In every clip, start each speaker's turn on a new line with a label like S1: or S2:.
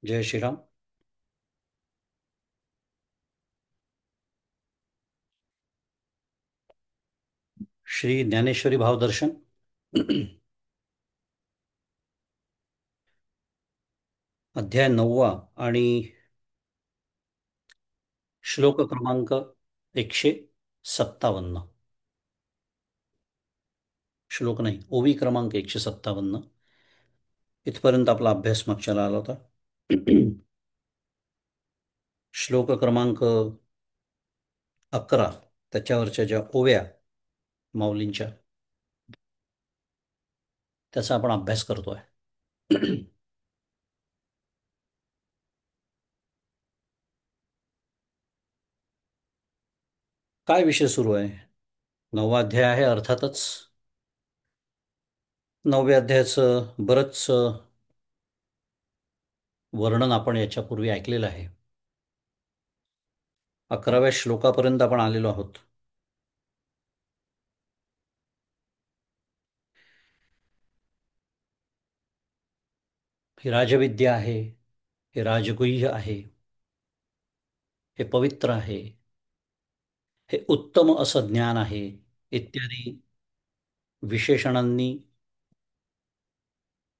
S1: जय श्रीराम. श्री ज्ञानेश्वरी भावदर्शन. अध्याय 9वा आणि श्लोक क्रमांक 157. श्लोक नाही, ओवी क्रमांक 157. इथपर्यंत आपला अभ्यास मागच्याला आला होता. श्लोक क्रमांक 11, त्याच्यावरच्या ज्या ओव्या माऊलींच्या, त्याचा आपण अभ्यास करतोय. काय विषय सुरू आहे? 9वा अध्याय आहे अर्थातच. 9व्या अध्यायाचं बरंच वर्णन आपण याच्यापूर्वी ऐकलेलं आहे. 11व्या श्लोकापर्यंत आपण आलेलो आहोत. ही राजविद्या आहे, हे राजगुह्य आहे, हे पवित्र आहे, हे उत्तम असं ज्ञान आहे, इत्यादी विशेषणांनी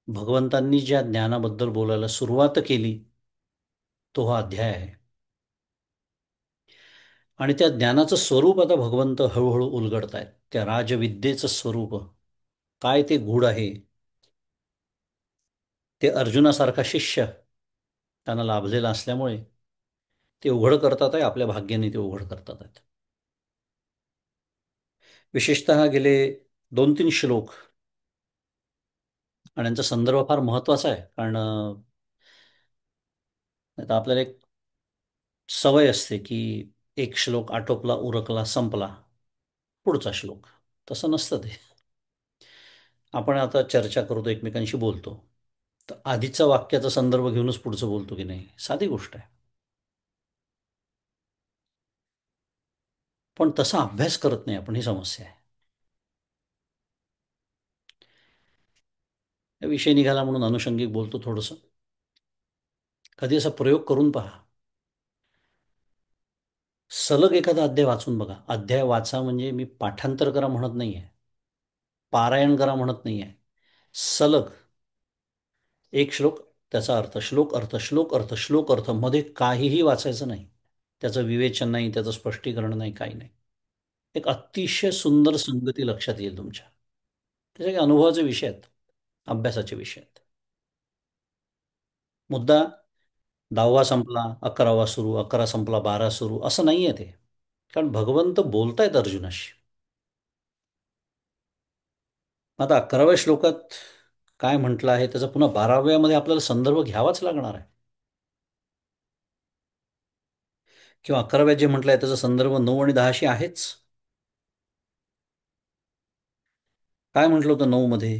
S1: भगवंतांनी ज्या ज्ञानाबद्दल बोलायला सुरुवात केली, तो हा अध्याय आहे. आणि त्या ज्ञानाचं स्वरूप आता भगवंत हळूहळू उलगडतायत. त्या राजविद्येचं स्वरूप काय, ते गूढ आहे. ते अर्जुनासारखा शिष्य त्यांना लाभलेला असल्यामुळे ते उघड करतात आहे. आपल्या भाग्याने ते उघड करतात आहेत. विशेषतः गेले 2-3 श्लोक, आणि यांचा संदर्भ फार महत्वाचा आहे. कारण आता आपल्याला एक सवय असते की एक श्लोक आटोपला, उरकला, संपला, पुढचा श्लोक. तसं नसतं ते. आपण आता चर्चा करतो, एकमेकांशी बोलतो, तर आधीचा वाक्याचा संदर्भ घेऊनच पुढचं बोलतो की नाही, साधी गोष्ट आहे. पण तसा अभ्यास करत नाही आपण, ही समस्या आहे. या विषय निघाला म्हणून अनुषंगिक बोलतो थोडंसं. कधी असा प्रयोग करून पहा. सलग एखादा अध्याय वाचून बघा. अध्याय वाचा म्हणजे मी पाठांतर करा म्हणत नाहीये, पारायण करा म्हणत नाहीये. सलग एक श्लोक, त्याचा अर्थ, श्लोक अर्थ, श्लोक अर्थ, श्लोक अर्थ, मध्ये काहीही वाचायचं नाही. त्याचं विवेचन नाही, त्याचं स्पष्टीकरण नाही, काही नाही. एक अतिशय सुंदर संगती लक्षात येईल तुमच्या. त्याच्या काही अनुभवाचे विषय आहेत, अभ्यासाचे विषय आहेत. मुद्दा 10वा संपला, 11वा सुरू, 11 संपला, 12 सुरू, असं नाहीये ते. कारण भगवंत बोलतायत अर्जुनाशी. आता 11व्या श्लोकात काय म्हटलं आहे, त्याचा पुन्हा 12व्यामध्ये आपल्याला संदर्भ घ्यावाच लागणार आहे. किंवा 11व्यात जे म्हटलंय त्याचा संदर्भ 9 आणि 10शी आहेच. काय म्हटलं होतं 9 मध्ये?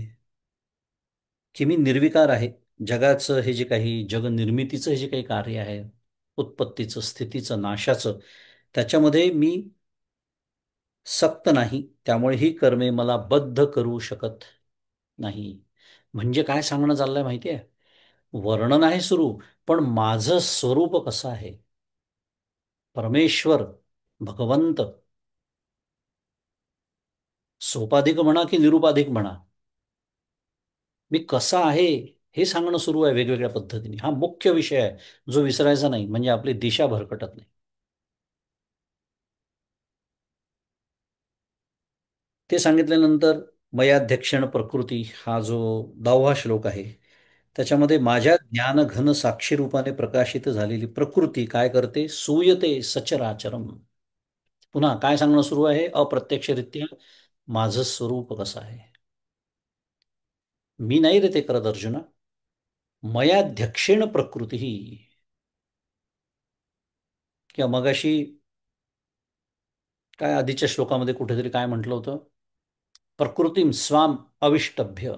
S1: की मी निर्विकार आहे. जगाचं हे जे काही जगनिर्मितीचं हे जे काही कार्य आहे, उत्पत्तीचं, स्थितीचं, नाशाचं, त्याच्यामध्ये मी सक्त नाही. त्यामुळे ही कर्मे मला बद्ध करू शकत नाही. म्हणजे काय सांगणं चाललंय माहिती आहे? वर्णन आहे सुरू, पण माझं स्वरूप कसं आहे? परमेश्वर, भगवंत, सोपाधिक म्हणा की निरुपाधिक म्हणा, मी कसा आहे हे सांगणं सुरू आहे वेगवेगळ्या पद्धतीने. हा मुख्य विषय आहे जो विसरायचा नाही, म्हणजे आपली दिशा भरकटत नाही. ते सांगितल्यानंतर मयाध्यक्षण प्रकृती, हा जो 10वा श्लोक आहे, त्याच्यामध्ये माझ्या ज्ञानघन साक्षी रूपाने प्रकाशित झालेली प्रकृती काय करते? सूयते सचराचरम. पुन्हा काय सांगणं सुरू आहे? अप्रत्यक्षरित्या माझं स्वरूप कसं आहे. मी नाही रे ते करत अर्जुना. मयाध्यक्षेण प्रकृती ही, किंवा मगाशी काय आधीच्या श्लोकामध्ये कुठेतरी काय म्हटलं होतं? प्रकृतीम स्वाम अविष्टभ्य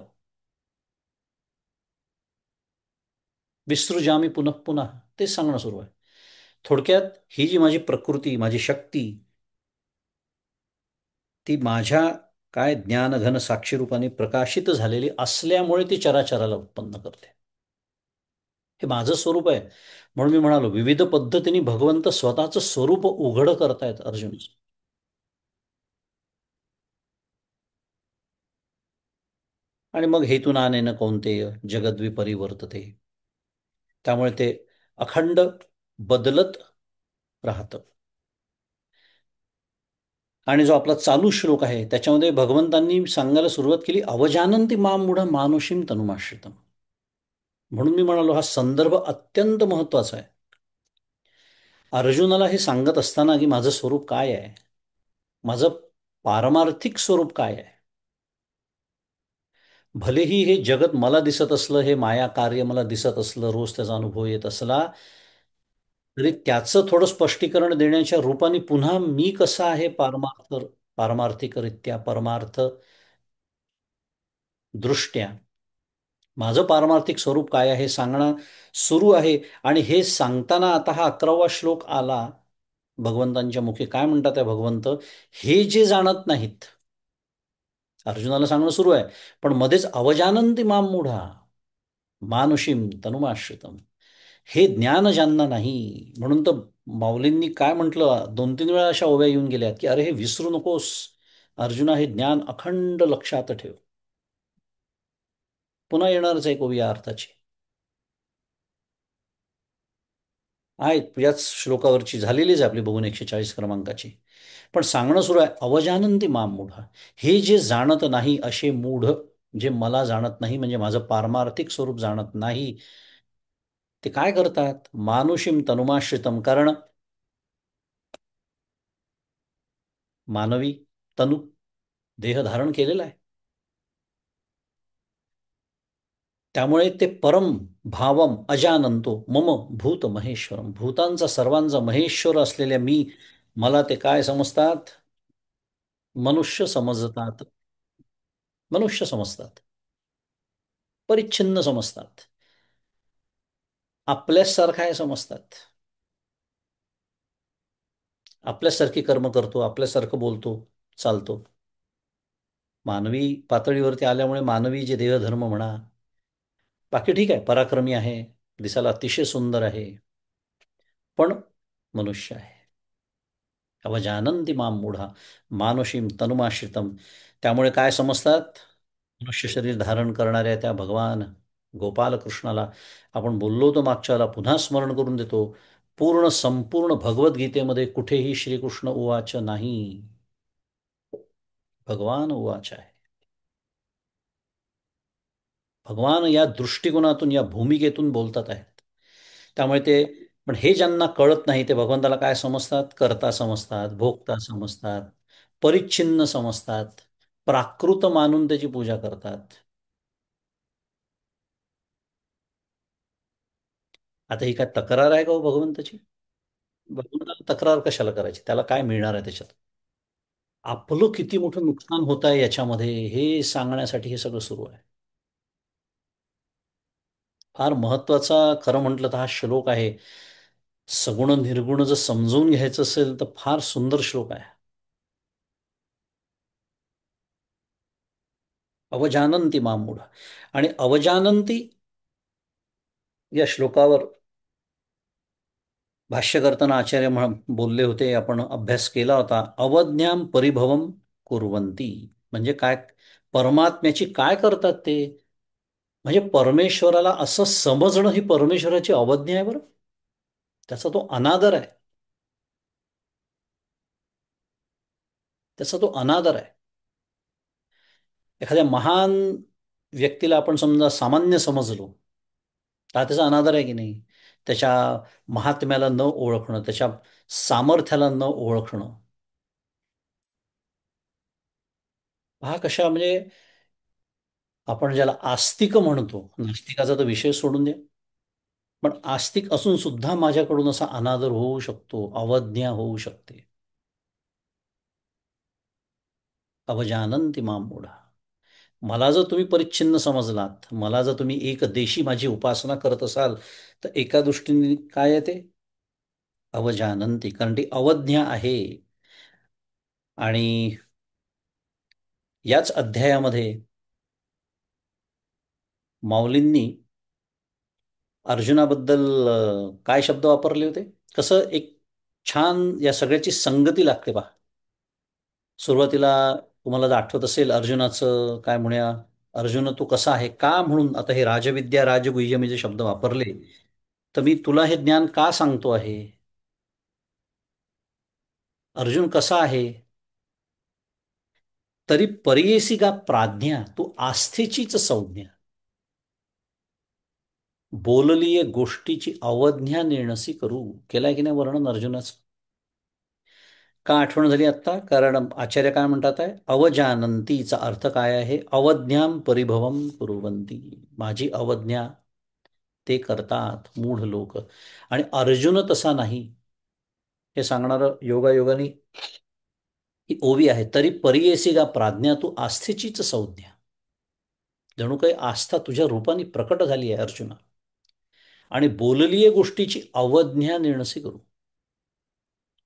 S1: विसृजामी पुनः पुन्हा. तेच सांगणं सुरू आहे. थोडक्यात ही जी माझी प्रकृती, माझी शक्ती, ती माझ्या काय ज्ञानघन साक्षी रूपाने प्रकाशित झालेली असल्यामुळे ती चराचराला उत्पन्न करते. हे माझं स्वरूप आहे. म्हणून मी म्हणालो विविध पद्धतीने भगवंत स्वतःचं स्वरूप उघड करतायत अर्जुन. आणि मग हेतून आनेन कौंतेय जगद्विपरिवर्तते. त्यामुळे ते अखंड बदलत राहतं. आणि जो आपला चालू श्लोक आहे त्याच्यामध्ये भगवंतांनी सांगायला सुरुवात केली, अवजानंती माम मूढ मानुषीम तनुमाश्रितम. म्हणून मी म्हणालो हा संदर्भ अत्यंत महत्वाचा आहे. अर्जुनाला हे सांगत असताना की माझं स्वरूप काय आहे, माझं पारमार्थिक स्वरूप काय आहे. भलेही हे जगत मला दिसत असलं, हे माया कार्य मला दिसत असलं, रोज त्याचा अनुभव येत असला, तरी त्याचं थोडं स्पष्टीकरण देण्याच्या रूपाने पुन्हा मी कसा आहे पारमार्थिकरित्या परमार्थ दृष्ट्या माझं पारमार्थिक स्वरूप काय आहे हे सांगणं सुरू आहे. आणि हे सांगताना आता हा 11वा श्लोक आला. भगवंतांच्या मुखी काय म्हणतात आहे भगवंत, हे जे जाणत नाहीत, अर्जुनाला सांगणं सुरू आहे, पण मध्येच अवजानंती माम मूढा मानुषीम तनुमाश्रितम. हे ज्ञान ज्यांना नाही, म्हणून तर माऊलींनी काय म्हटलं, 2-3 वेळा अशा ओव्या येऊन गेल्यात की अरे हे विसरू नकोस अर्जुना, हे ज्ञान अखंड लक्षात ठेव. पुन्हा येणारच एक ओवी या अर्थाची आहे, याच श्लोकावरची झालेलीच आहे आपली बघून 140 क्रमांकाची. पण सांगणं सुरू आहे, अवजानंती माम मूढ. हे जे जाणत नाही असे मूढ, जे मला जाणत नाही म्हणजे माझं पारमार्थिक स्वरूप जाणत नाही, ते काय करतात, मानुषीम तनुमाश्रितम. कारण मानवी तनु, देह धारण केलेला आहे. त्यामुळे ते परम भावम अजानंतो मम भूत महेश्वरम, भूतांचा सर्वांचा महेश्वर असलेल्या मी, मला ते काय समजतात, मनुष्य समजतात. मनुष्य समजतात, परिच्छिन्न समजतात, आपल्यासारखं आहे समजतात. आपल्यासारखी कर्म करतो, आपल्यासारखं बोलतो, चालतो. मानवी पातळीवरती आल्यामुळे मानवी जे देहधर्म म्हणा, बाकी ठीक आहे, पराक्रमी आहे, दिसायला अतिशय सुंदर आहे, पण मनुष्य आहे. अवजानंती माम मूढा मानुषीम तनुमाश्रितम. त्यामुळे काय समजतात, मनुष्य शरीर धारण करणाऱ्या त्या भगवान गोपालकृष्णाला. आपण बोललो तो मागच्याला पुन्हा स्मरण करून देतो, पूर्ण संपूर्ण भगवद्गीतेमध्ये कुठेही श्रीकृष्ण उवाच नाही, भगवान उवाच आहे. भगवान या दृष्टिकोनातून या भूमिकेतून बोलतात आहेत. त्यामुळे ते, पण हे ज्यांना कळत नाही ते भगवंताला काय समजतात, कर्ता समजतात, भोगता समजतात, परिच्छिन्न समजतात, प्राकृत मानून त्याची पूजा करतात. आता ही काय तक्रार आहे का हो भगवंताची? भगवंताला तक्रार कशाला करायची, त्याला काय मिळणार आहे त्याच्यात? आपलं किती मोठं नुकसान होत आहे याच्यामध्ये हे सांगण्यासाठी हे सगळं सुरू आहे. फार महत्वाचा, खरं म्हटलं तर हा श्लोक आहे. सगुण निर्गुण जर समजून घ्यायचं असेल तर फार सुंदर श्लोक आहे. अवजानंती मामूढ. आणि अवजानंती या श्लोकावर भाष्य करताना आचार्य बोलले होते, आपण अभ्यास केला होता, अवज्ञाम परिभवम कुर्वंती. म्हणजे काय, परमात्म्याची काय करतात ते, म्हणजे परमेश्वराला असं समजणं ही परमेश्वराची अवज्ञा आहे बरं. त्याचा तो अनादर आहे. त्याचा तो अनादर आहे. एखाद्या महान व्यक्तीला आपण समजा सामान्य समजलो, तर हा त्याचा अनादर आहे की नाही. त्याच्या महात्म्याला न ओळखणं, त्याच्या सामर्थ्याला न ओळखणं, हा कशा म्हणजे, आपण ज्याला आस्तिक म्हणतो, नास्तिकाचा तर विषय सोडून द्या, पण आस्तिक असून सुद्धा माझ्याकडून असा अनादर होऊ शकतो, अवज्ञा होऊ शकते. अवजानंती माम मूढा. मला जर तुम्ही परिच्छिन्न समजलात, मला जर तुम्ही एक देशी माझी उपासना करत असाल, तर एका दृष्टीने काय आहे ते अवजानंती, कारण ती अवज्ञा आहे. आणि याच अध्यायामध्ये माऊलींनी अर्जुनाबद्दल काय शब्द वापरले होते? कसं एक छान या सगळ्याची संगती लागते पहा. सुरुवातीला तुम्हाला जर आठवत असेल अर्जुनाचं काय म्हणूया, अर्जुन तू कसा आहे का, म्हणून आता हे राजविद्या राजगुह्य मी जे शब्द वापरले, तर मी तुला हे ज्ञान का सांगतो आहे? अर्जुन कसा आहे? तरी परियेसी का प्राज्ञा, तू आस्थेचीच संज्ञा. बोललीये गोष्टीची अवज्ञा नेणसी करू. केलाय की नाही वर्णन अर्जुनाचं? का आठवण झाली आत्ता? कारण आचार्य काय म्हणतात आहे, अवजानंतीचा अर्थ काय आहे? अवज्ञाम परिभवम कुर्वन्ती. माझी अवज्ञा ते करतात मूढ लोक. आणि अर्जुन तसा नाही हे सांगणारं योगायोगाने ही ओवी आहे. तरी परियेसी गा प्राज्ञा, तू आस्थेचीच संज्ञा. जणू काही आस्था तुझ्या रूपाने प्रकट झाली आहे अर्जुना. आणि बोललीये गोष्टीची अवज्ञा निर्णसी करू.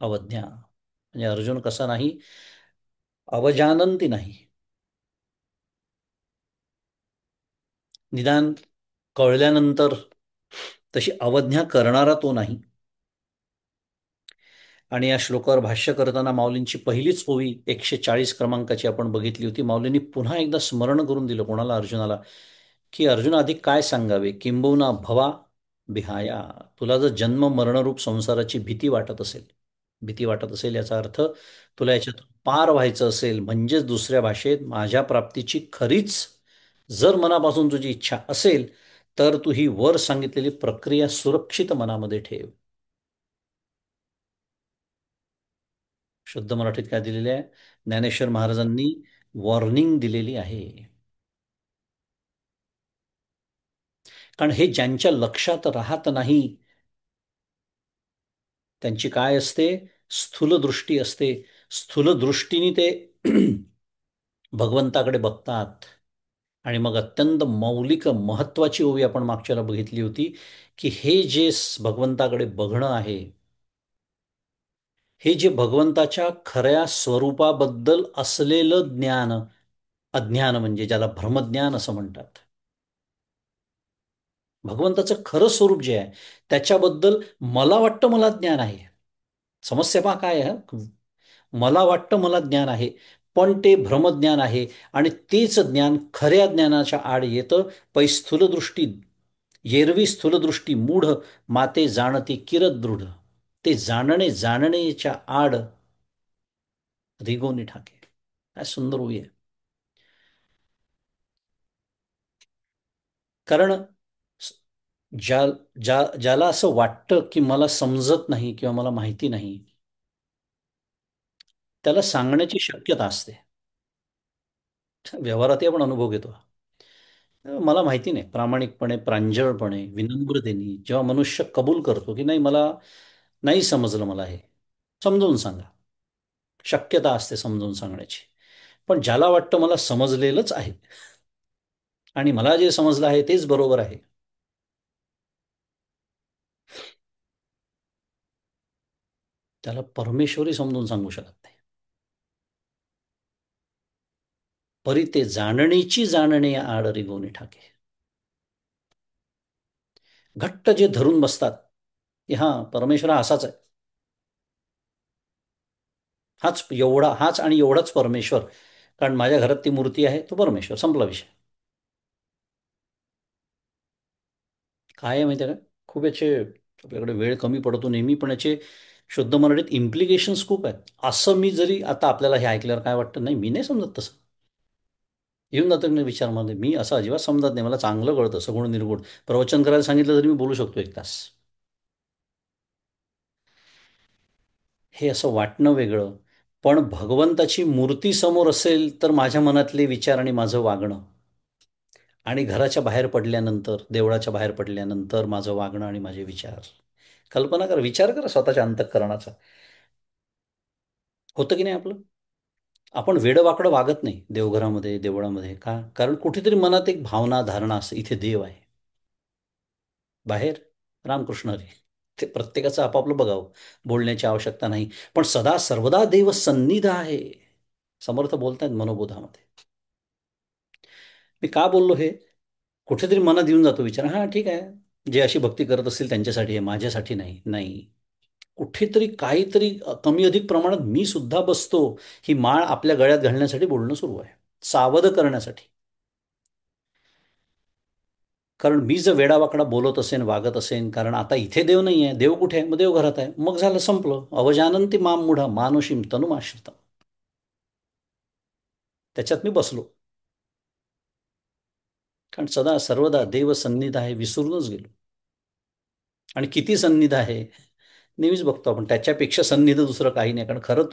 S1: अवज्ञा म्हणजे अर्जुन कसा नाही, अवजानंती नाही. निदान कळल्यानंतर तशी अवज्ञा करणारा तो नाही. आणि या श्लोकावर भाष्य करताना माऊलींची पहिलीच ओवी 140 क्रमांकाची आपण बघितली होती. माऊलींनी पुन्हा एकदा स्मरण करून दिलं कोणाला? अर्जुनाला, की अर्जुन अधिक काय सांगावे, किंबहुना भवा बिहाया. तुला जर जन्म मरणरूप संसाराची भीती वाटत असेल याचा अर्थ तुला याच्यात पार व्हायचं असेल, म्हणजेच दुसऱ्या भाषेत माझ्या प्राप्तीची खरीच जर मनापासून तुझी इच्छा असेल, तर तू ही वर सांगितलेली प्रक्रिया सुरक्षित मनामध्ये ठेव. शुद्ध मराठीत काय दिलेले आहे? ज्ञानेश्वर महाराजांनी वॉर्निंग दिलेली आहे. कारण हे ज्यांच्या लक्षात राहत नाही त्यांची काय असते? स्थूल दृष्टी असते. स्थूल दृष्टीने ते भगवंताकडे बघतात. आणि मग अत्यंत मौलिक महत्वाची ओवी आपण मागच्याला बघितली होती, की हे जे भगवंताकडे बघणं आहे, हे जे भगवंताच्या खऱ्या स्वरूपाबद्दल असलेलं ज्ञान, अज्ञान म्हणजे ज्याला भ्रमज्ञान असं म्हणतात. भगवंताचं खरं स्वरूप जे आहे त्याच्याबद्दल मला वाटतं मला ज्ञान आहे. समस्या पहा काय आहे, मला वाटतं मला ज्ञान आहे, पण ते भ्रमज्ञान आहे. आणि तेच ज्ञान खऱ्या ज्ञानाच्या आड येतं. पै स्थूलदृष्टी येरवी स्थूलदृष्टी मूढ, माते जाणती किरत दृढ. ते जाणण्याच्या आड रिगोनी ठाके. काय सुंदर होई आहे. कारण ज्याला असं वाटतं की मला समजत नाही किंवा मला माहिती नाही, त्याला सांगण्याची शक्यता असते. व्यवहारातही आपण अनुभव घेतो. मला माहिती नाही, प्रामाणिकपणे प्रांजळपणे विनम्रतेने जेव्हा मनुष्य कबूल करतो की नाही मला नाही समजलं, मला हे समजून सांगा, शक्यता असते समजून सांगण्याची. पण ज्याला वाटतं मला समजलेलंच आहे आणि मला जे समजलं आहे तेच बरोबर आहे, त्याला परमेश्वरी समजून सांगू शकत नाही. परी ते जाणणेची जाणणे आड रिगवणे ठाके. घट्ट जे धरून बसतात की हा परमेश्वर हा असाच आहे, हाच आणि एवढाच परमेश्वर, कारण माझ्या घरात ती मूर्ती आहे, तो परमेश्वर, संपला विषय. काय आहे माहिती आहे का, खूप याचे आपल्याकडे वेळ कमी पडतो नेहमी, पण याचे शुद्ध मराठीत इम्प्लिकेशन्स खूप आहेत. असं मी जरी आता आपल्याला हे ऐकल्यावर काय वाटतं, नाही मी नाही समजत तसं. येऊन जातं की नाही विचारमध्ये, मी असं अजिबात समजत नाही, मला चांगलं कळतं सगुण निर्गुण. प्रवचन करायला सांगितलं तरी मी बोलू शकतो 1 तास. हे असं वाटणं वेगळं. पण भगवंताची मूर्ती समोर असेल तर माझ्या मनातले विचार आणि माझं वागणं, आणि घराच्या बाहेर पडल्यानंतर, देवळाच्या बाहेर पडल्यानंतर माझं वागणं आणि माझे विचार, कल्पना करा, विचार करा स्वतःच्या अंतःकरणाचा. होतं की नाही आपलं? आपण वेडंवाकडं वागत नाही देवघरामध्ये, देवळामध्ये. का? कारण कुठेतरी मनात एक भावना, धारणा असते इथे देव आहे. बाहेर रामकृष्ण हरी, ते प्रत्येकाचं आपापलं बघावं, बोलण्याची आवश्यकता नाही. पण सदा सर्वदा देव सन्निध आहे, समर्थ बोलतायत मनोबोधामध्ये. मी का बोललो हे? कुठेतरी मनात येऊन जातो विचार, हां ठीक आहे, जे अशी भक्ती करत असतील त्यांच्यासाठी आहे, माझ्यासाठी नाही. नाही. कुठेतरी काहीतरी कमी अधिक प्रमाणात मी सुद्धा बसतो. ही माळ आपल्या गळ्यात घालण्यासाठी बोलणं सुरू आहे, सावध करण्यासाठी. कारण मी जर वेडावाकडा बोलत असेन, वागत असेन, कारण आता इथे देव नाही आहे, देव कुठे आहे? मग देव घरात आहे, मग झालं, संपलं. अवजानंती माम मूढ मानुषीम तनुमाश्रितम. त्याच्यात मी बसलो. कारण सदा सर्वदा देव सन्निध आहे विसरूनच गेलो. आणि किती सन्निध आहे नेहमीच बघतो आपण, त्याच्यापेक्षा सन्निध दुसरं काही नाही. कारण खरं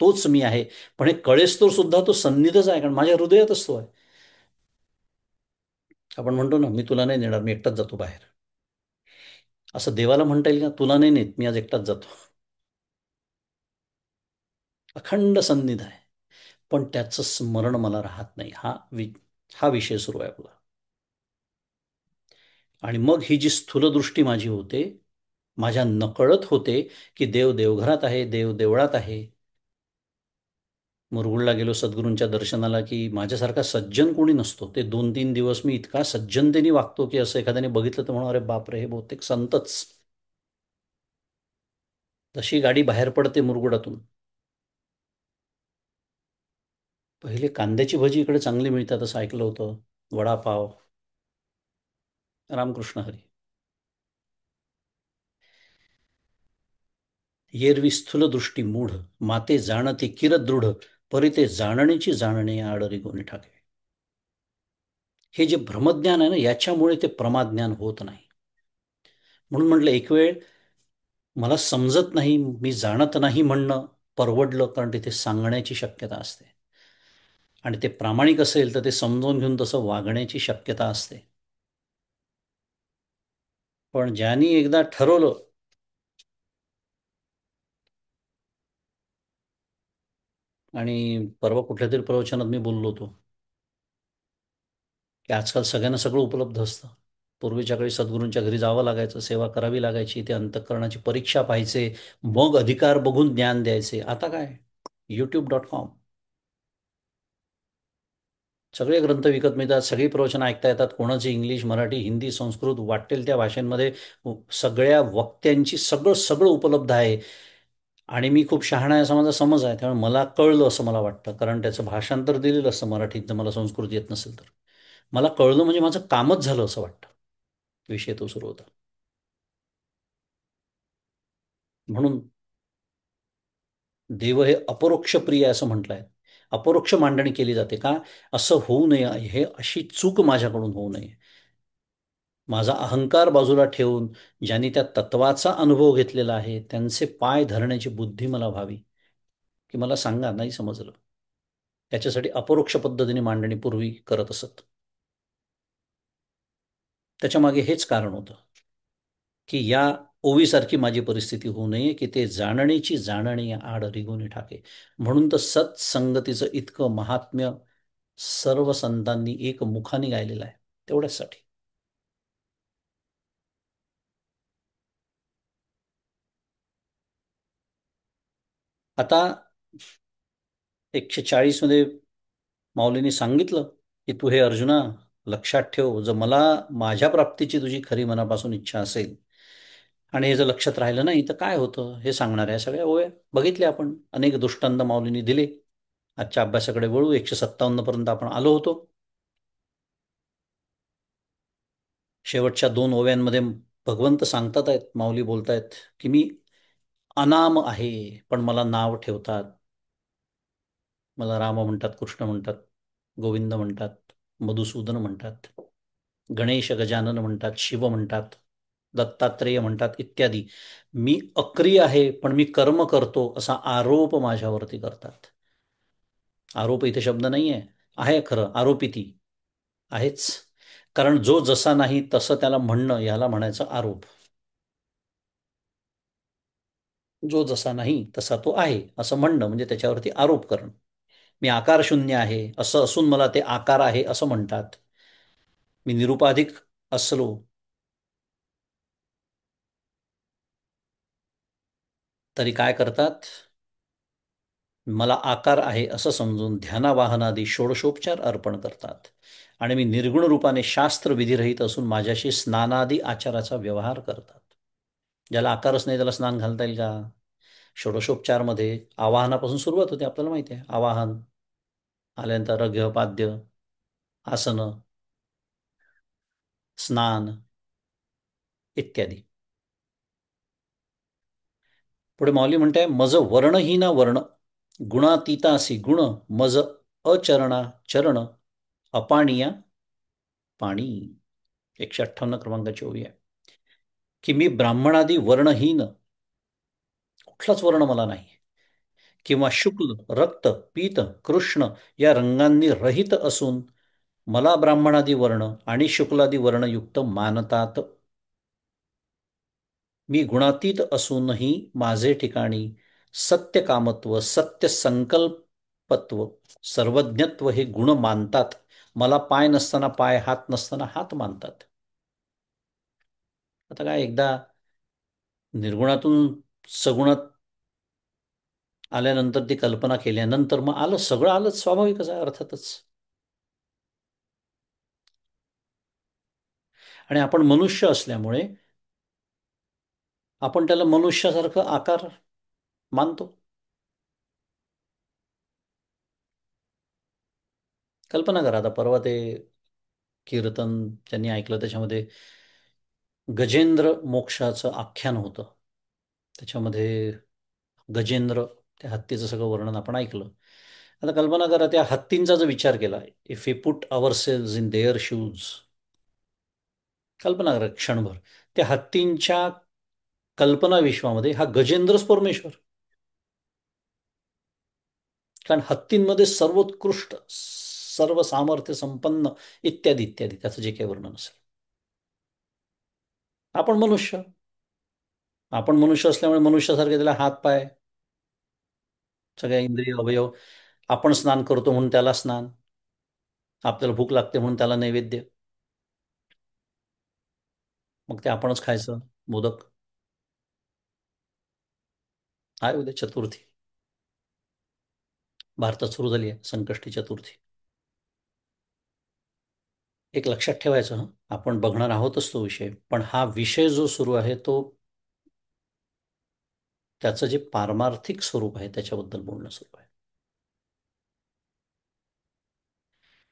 S1: तोच मी आहे. पण हे कळेस तो सुद्धा तो सन्निधच आहे, कारण माझ्या हृदयातच तो आहे. आपण म्हणतो ना, मी तुला नाही नेणार, मी एकटाच जातो बाहेर. असं देवाला म्हणता येईल का, तुला नाही नेत, मी आज एकटाच जातो. अखंड सन्निध आहे. पण त्याचं स्मरण मला राहत नाही. हा विषय सुरू आहे आपला. आणि मग ही जी स्थूलदृष्टी माझी होते, माझ्या नकळत होते, की देव देवघरात आहे, देव देवळात आहे. मुरगुडला गेलो सद्गुरूंच्या दर्शनाला, की माझ्यासारखा सज्जन कोणी नसतो. ते 2-3 दिवस मी इतका सज्जनतेने वागतो, की असं एखाद्याने बघितलं तर म्हणा, अरे बापरे, हे बहुतेक संतच. तशी गाडी बाहेर पडते मुरगुडातून. पहिले कांद्याची भजी इकडे चांगली मिळतात असं ऐकलं होतं. वडापाव. रामकृष्ण हरी. येरवी स्थूल दृष्टी मूढ, माते जाणते किरदृढ, परी ते जाणण्याची जाणणे आडरी कोणी ठाके. हे जे भ्रमज्ञान आहे ना, याच्यामुळे ते प्रमाज्ञान होत नाही. म्हणून म्हटलं, एक वेळ मला समजत नाही, मी जाणत नाही म्हणणं परवडलं, कारण तिथे सांगण्याची शक्यता असते. आणि ते प्रामाणिक असेल तर ते समजून घेऊन तसं वागण्याची शक्यता असते. पण ज्यांनी एकदा ठरवलं, आणि परवा कुठल्या तरी प्रवचनात मी बोललो होतो, की आजकाल सगळ्यांना सगळं उपलब्ध असतं. पूर्वीच्या काळी सद्गुरूंच्या घरी जावं लागायचं, सेवा करावी लागायची, ते अंतःकरणाची परीक्षा पाहायचे, मग अधिकार बघून ज्ञान द्यायचे. आता काय, YouTube.com, सगळे ग्रंथ विकत मिळतात, सगळी प्रवचनं ऐकता येतात, कोणाची इंग्लिश, मराठी, हिंदी, संस्कृत वाटेल त्या भाषांमध्ये सगळ्या वक्त्यांची सगळं सगळं उपलब्ध आहे. आणि मी खूप शहाणा आहे असा माझा समज आहे, त्यामुळे मला कळलं असं मला वाटतं, कारण त्याचं भाषांतर दिलेलं असतं मराठीत, जर मला संस्कृत येत नसेल तर. मला कळलं म्हणजे माझं कामच झालं असं वाटतं. विषय तो सुरू होता. म्हणून देव हे अपरोक्ष प्रिय आहे असं म्हटलंय. अपरोक्ष मांडणी केली जाते का, असं होऊ नये, हे अशी चूक माझ्याकडून होऊ नये. माझा अहंकार बाजूला ठेवून ज्यांनी त्या तत्वाचा अनुभव घेतलेला आहे त्यांचे पाय धरण्याची बुद्धी मला व्हावी. की मला सांगा, नाही समजलं. त्याच्यासाठी अपरोक्ष पद्धतीने मांडणी पूर्वी करत असत. त्याच्यामागे हेच कारण होतं, की या ओवीसारखी माझी परिस्थिती होऊ नये, की ते जाणण्याची जाणणे आड रिगोनी ठाके. म्हणून तर सत्संगतीचं इतकं महात्म्य सर्व संतांनी एक मुखाने गायलेलं आहे, तेवढ्याचसाठी. आता 140 मध्ये माऊलींनी सांगितलं, की तू हे अर्जुना लक्षात ठेव, जर मला माझ्या प्राप्तीची तुझी खरी मनापासून इच्छा असेल, आणि हे जर लक्षात राहिलं नाही तर काय होतं हे सांगणार आहे. सगळ्या ओव्या बघितल्या आपण, अनेक दृष्टांत माऊलींनी दिले. आजच्या अभ्यासाकडे वळू. 157 पर्यंत आपण आलो होतो. शेवटच्या 2 ओव्यांमध्ये भगवंत सांगतात आहेत, माऊली बोलतायत, की मी अनाम आहे, पण मला नाव ठेवतात. मला राम म्हणतात, कृष्ण म्हणतात, गोविंद म्हणतात, मधुसूदन म्हणतात, गणेश गजानन म्हणतात, शिव म्हणतात, दत्तात्रेय म्हणतात, इत्यादी. मी अक्रिय आहे पण मी कर्म करतो असा आरोप माझ्यावरती करतात. आरोप इथे शब्द नाही आहे खरं, आरोपिती आहेच. कारण जो जसा नाही तसं त्याला म्हणणं, याला म्हणायचं आरोप. जो जसा नाही तसा तो आहे असं म्हणणं म्हणजे त्याच्यावरती आरोप करणं. मी आकार शून्य आहे असं असून मला ते आकार आहे असं म्हणतात. मी निरुपाधिक असलो, तरी काय करतात, मला आकार आहे असं समजून ध्यानावाहनादी षोडशोपचार अर्पण करतात आणि मी निर्गुण रूपाने शास्त्र विधिरहित असून माझ्याशी स्नानादी आचाराचा व्यवहार करतात. ज्याला आकारच नाही त्याला स्नान घालता येईल का? षोडशोपचारमध्ये आवाहनापासून सुरुवात होते, आपल्याला माहिती आहे. आवाहन आल्यानंतर अर्घ्य, पाद्य, आसनं, स्नान इत्यादी. पुढे माऊली म्हणते, मज वर्णहीना वर्ण गुणातीतासी गुण, मज अचरणा चरण अपाणिया पाणी. 158 क्रमांकाची ओवी आहे की मी ब्राह्मणादी वर्णहीन, कुठलाच वर्ण मला नाही, किंवा शुक्ल, रक्त, पीत, कृष्ण या रंगांनी रहित असून मला ब्राह्मणादी वर्ण आणि शुक्लादी वर्णयुक्त मानतात. मी गुणातीत असूनही माझे ठिकाणी सत्य कामत्व, सत्य संकल्पत्व, सर्वज्ञत्व हे गुण मानतात. मला पाय नसताना पाय, हात नसताना हात मानतात. आता काय, एकदा निर्गुणातून सगुणात आल्यानंतर ती कल्पना केल्यानंतर मग आलं, सगळं आलंच, स्वाभाविकच आहे अर्थातच. आणि आपण मनुष्य असल्यामुळे आपण त्याला मनुष्यासारखं आकार मानतो. कल्पना करा, आता परवा ते कीर्तन त्यांनी ऐकलं, त्याच्यामध्ये गजेंद्र मोक्षाचं आख्यान होतं. त्याच्यामध्ये गजेंद्र, त्या हत्तीचं सगळं वर्णन आपण ऐकलं. आता कल्पना करा, त्या हत्तींचा जर विचार केला, if we put ourselves in their shoes, कल्पना करा क्षणभर, त्या हत्तींच्या कल्पना विश्वामध्ये हा गजेंद्रच परमेश्वर. कारण हत्तींमध्ये सर्वोत्कृष्ट, सर्व सामर्थ्य संपन्न इत्यादी इत्यादी त्याचं जे काही वर्णन असेल. आपण मनुष्य, आपण मनुष्य असल्यामुळे मनुष्यासारखे त्याला हात पाय, सगळ्या इंद्रिय अवयव. आपण स्नान करतो म्हणून त्याला स्नान, आपल्याला भूक लागते म्हणून त्याला नैवेद्य. मग ते आपणच खायचं. मोदक आहे, उद्या चतुर्थी भारतात सुरू झाली आहे, संकष्टी चतुर्थी. एक लक्षात ठेवायचं, हं, आपण बघणार आहोतच तो विषय, पण हा विषय जो सुरू आहे तो त्याचं जे पारमार्थिक स्वरूप आहे त्याच्याबद्दल बोलणं सुरू आहे.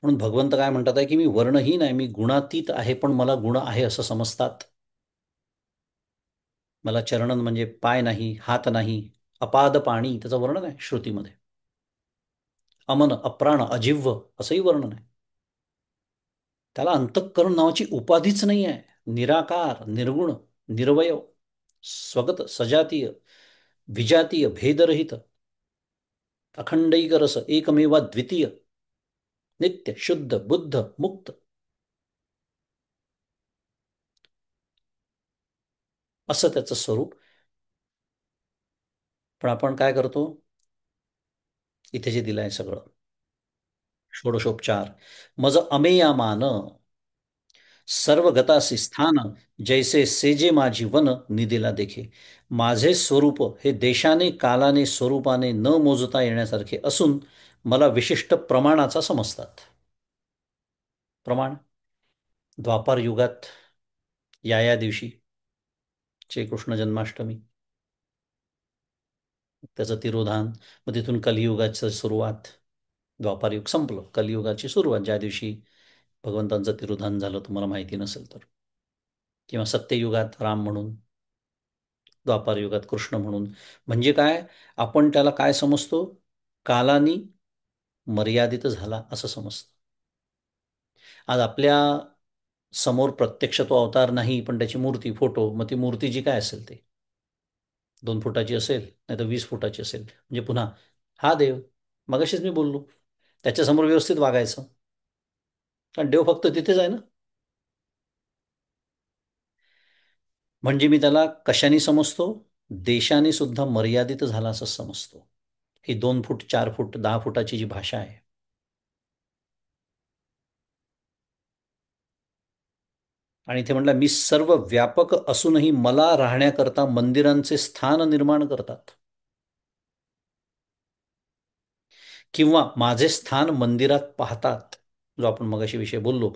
S1: म्हणून भगवंत काय म्हणतात आहे की मी वर्णहीन आहे, मी गुणातीत आहे, पण मला गुण आहे असं समजतात. मला चरणन म्हणजे पाय नाही, हात नाही, अपाद पाणी त्याचं वर्णन आहे श्रुतीमध्ये. अमन, अप्राण, अजिव्ह असंही वर्णन आहे. त्याला अंतःकरण नावाची उपाधीच नाही आहे. निराकार, निर्गुण, निर्वयव, स्वगत, सजातीय, विजातीय, भेदरहित, अखंडैक रस, एकमेवा द्वितीय, नित्य, शुद्ध, बुद्ध, मुक्त, असं त्याचं स्वरूप. पण आपण काय करतो, इथे जे दिलंय सगळं षोडशोपचार, मज अमेयामान सर्वगतासी स्थान, जैसे सेजे माझी वन निधीला देखे. माझे स्वरूप हे देशाने कालाने स्वरूपाने न मोजता येण्यासारखे असून मला विशिष्ट प्रमाणाचा समजतात. प्रमाण, द्वापार युगात या दिवशी श्रीकृष्ण जन्माष्टमी, त्याचं तिरोधान, मग तिथून कलियुगाचं सुरुवात. द्वापारयुग संपलं, कलियुगाची सुरुवात ज्या दिवशी भगवंतांचं तिरोधान झालं, तुम्हाला माहिती नसेल तर. किंवा सत्ययुगात राम म्हणून, द्वापार युगात कृष्ण म्हणून. म्हणजे काय, आपण त्याला काय समजतो, कालानी मर्यादित झाला असं समजतं. आज आपल्या समोर प्रत्यक्ष तो अवतार नाही, पण त्याची मूर्ती, फोटो, मग ती मूर्ती जी काय असेल ते 2 फुटाची असेल, नाही तर 20 फुटाची असेल, म्हणजे पुन्हा हा देव. मगाशीच मी बोललो, त्याच्यासमोर व्यवस्थित वागायचं, कारण देव फक्त तिथेच आहे ना. म्हणजे मी त्याला कशाने समजतो, देशाने सुद्धा मर्यादित झाला असं समजतो. ही 2 फूट, 4 फूट, 10 फुटाची जी भाषा आहे. आणि इथे म्हटलं, मी सर्व व्यापक असूनही मला राहण्याकरता मंदिरांचे स्थान निर्माण करतात. किंवा माझे स्थान मंदिरात पाहतात, जो आपण मगाशी विषय बोललो.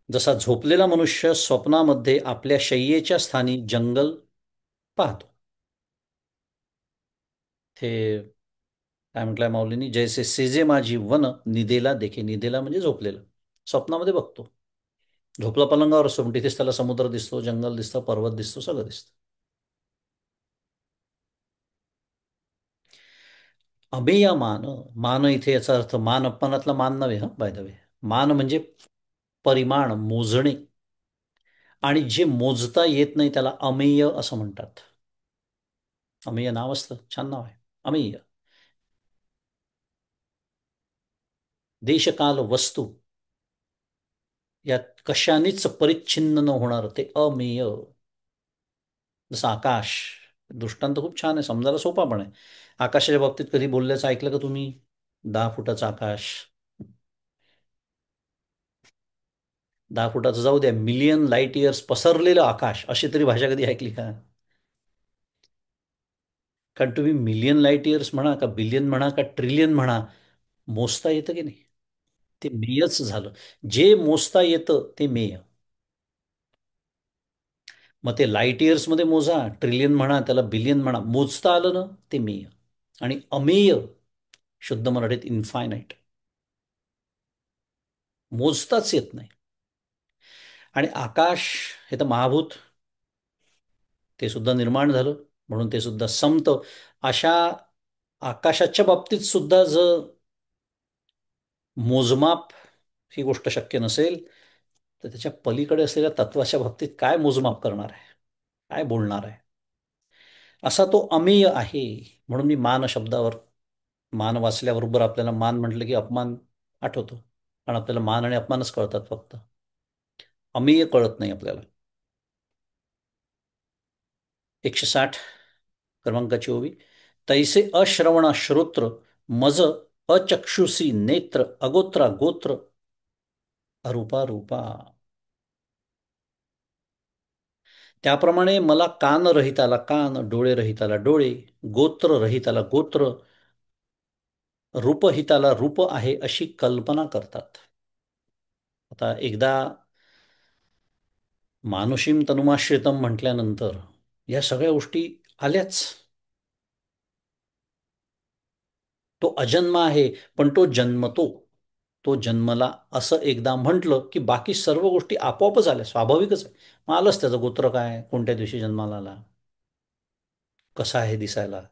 S1: जसा झोपलेला मनुष्य स्वप्नामध्ये आपल्या शय्येच्या स्थानी जंगल पाहतो. ते काय म्हटलंय माऊलींनी, जैसे सेजे माझी वन निदेला देखे. निदेला म्हणजे झोपलेलं, स्वप्नामध्ये बघतो. झोपला पलंगावर असतो पण तिथेच त्याला समुद्र दिसतो, जंगल दिसतं, पर्वत दिसतो, सगळं दिसतं. अमेय मान. मान इथे याचा अर्थ मान अपमानातला मान नव्हे, हा बाय द वे. मान म्हणजे परिमाण, मोजणे. आणि जे मोजता येत नाही त्याला अमेय असं म्हणतात. अमेय नाव असतं, छान नाव आहे, अमेय. देशकाल वस्तू यात कशानेच परिच्छिन्न न होणार ते अमेय. जसं आकाश. दृष्टांत खूप छान आहे, समजायला सोपा पण आहे. आकाशाच्या बाबतीत कधी बोलल्याचं ऐकलं का तुम्ही? 10 फुटाचं आकाश. 10 फुटाचं जाऊ द्या, मिलियन लाईट इयर्स पसरलेलं आकाश, अशी तरी भाषा कधी ऐकली का? कारण तुम्ही मिलियन लाईट इयर्स म्हणा का बिलियन म्हणा का ट्रिलियन म्हणा, मोजता येतं की नाही? ते मेयच झालं. जे मोजता येतं ते मेय. मग ते लाईट इयर्समध्ये मोजा, ट्रिलियन म्हणा, त्याला बिलियन म्हणा, मोजता आलं ना ते मेय. आणि अमेय, शुद्ध मराठीत इन्फायनाईट, मोजताच येत नाही. आणि आकाश हे तर महाभूत, ते सुद्धा निर्माण झालं, म्हणून ते सुद्धा संपतं. अशा आकाशाच्या बाबतीत सुद्धा जर मोजमाप ही गोष्ट शक्य नसेल, तर त्याच्या पलीकडे असलेल्या तत्वाच्या बाबतीत काय मोजमाप करणार आहे, काय बोलणार आहे? असा तो अमेय आहे. म्हणून मी मान शब्दावर, मान वाचल्याबरोबर आपल्याला मान म्हटलं की अपमान आठवतो. कारण आपल्याला मान आणि अपमानच कळतात फक्त, अमेय कळत नाही आपल्याला. 160 क्रमांकाची ओवी. तैसे अश्रवण श्रोत्र मज अचक्षुषी नेत्र अगोत्रा गोत्र अरूपा रूपा. त्याप्रमाणे मला कान रहिताला कान, डोळे रहिताला डोळे, गोत्र रहिताला गोत्र, रूपहिताला रूप आहे अशी कल्पना करतात. आता एकदा मानुषीम तनुमाश्रितम म्हटल्यानंतर या सगळ्या गोष्टी आल्याच. तो अजन्मा आहे, पण तो जन्मतो. तो जन्मला असं एकदा म्हटलं की बाकी सर्व गोष्टी आपोआपच आल्या, स्वाभाविकच आहे. मग आलंच त्याचं गोत्र काय, कोणत्या दिवशी जन्माला आला, कसा आहे दिसायला,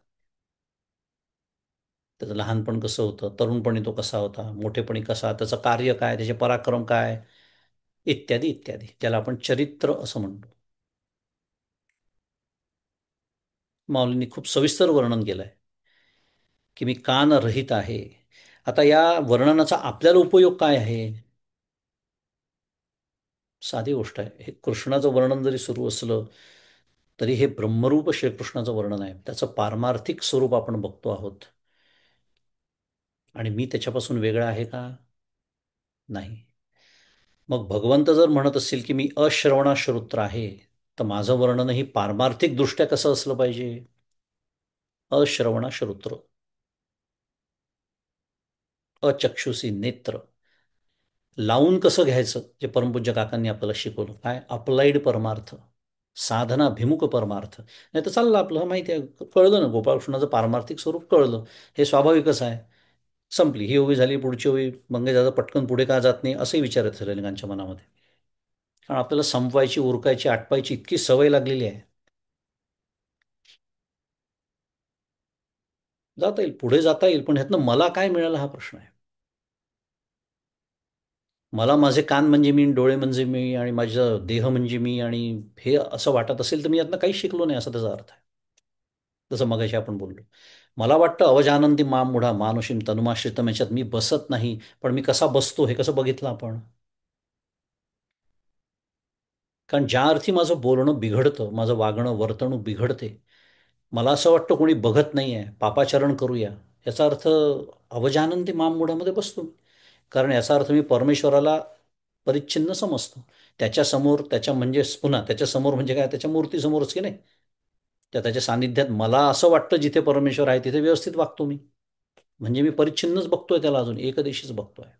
S1: त्याचं लहानपण कसं होतं, तरुणपणी तो कसा होता, मोठेपणी कसा, त्याचं कार्य काय, त्याचे पराक्रम काय, इत्यादी इत्यादी, ज्याला आपण चरित्र असं म्हणतो. माऊलींनी खूप सविस्तर वर्णन केलंय की मी कान रहित आहे. आता या वर्णनाचा आपल्याला उपयोग काय आहे? साधी गोष्ट आहे. हे कृष्णाचं वर्णन जरी सुरू असलं तरी हे ब्रह्मरूप श्रीकृष्णाचं वर्णन आहे. त्याचं पारमार्थिक स्वरूप आपण बघतो आहोत. आणि मी त्याच्यापासून वेगळा आहे का? नाही. मग भगवंत जर म्हणत असतील की मी अश्रवणाश्रोत्र आहे, तर माझं वर्णनही पारमार्थिक दृष्ट्या कसं असलं पाहिजे? अश्रवणाश्रोत्र, अचक्षुषी नेत्र. लावून कसं घ्यायचं, जे परमपूज्य काकांनी आपल्याला शिकवलं, काय अप्लाइड परमार्थ, साधनाभिमुख परमार्थ. नाही तर चाललं आपलं, माहिती आहे, कळलं ना, गोपाळकृष्णाचं पारमार्थिक स्वरूप कळलं, हे स्वाभाविकच आहे. संपली ही ओवी, झाली. पुढची ओवी, मंगे दादा पटकन पुढे का जात नाही, असंही विचारत झालं अनेकांच्या मनामध्ये. कारण आपल्याला संपवायची, उरकायची, आटपायची इतकी सवय लागलेली आहे. जाता येईल, पुढे जाता येईल, पण ह्यातनं मला काय मिळालं हा प्रश्न आहे. मला माझे कान म्हणजे मी, डोळे म्हणजे मी, आणि माझं देह म्हणजे मी, आणि हे असं वाटत असेल तर मी यातनं काही शिकलो नाही, असा त्याचा अर्थ आहे. जसं मगाशी आपण बोललो, मला वाटतं अवजानंती माम मुढा मानुषीम तनुमाश्रितम, याच्यात मी बसत नाही, पण मी कसा बसतो हे कसं बघितलं आपण? कारण ज्या अर्थी माझं बोलणं बिघडतं, माझं वागणं वर्तणूक बिघडते, मला असं वाटतं कोणी बघत नाही आहे, पापाचरण करूया, याचा अर्थ अवजानंती माम मुढामध्ये बसतो. कारण याचा अर्थ मी परमेश्वराला परिच्छिन्न समजतो. त्याच्यासमोर, त्याच्या म्हणजे पुन्हा त्याच्यासमोर म्हणजे काय, त्याच्या मूर्तीसमोरच की नाही, त्याच्या सानिध्यात मला असं वाटतं जिथे परमेश्वर आहे तिथे व्यवस्थित वागतो मी. म्हणजे मी परिच्छिन्नच बघतोय त्याला, अजून एकदेशीच बघतोय.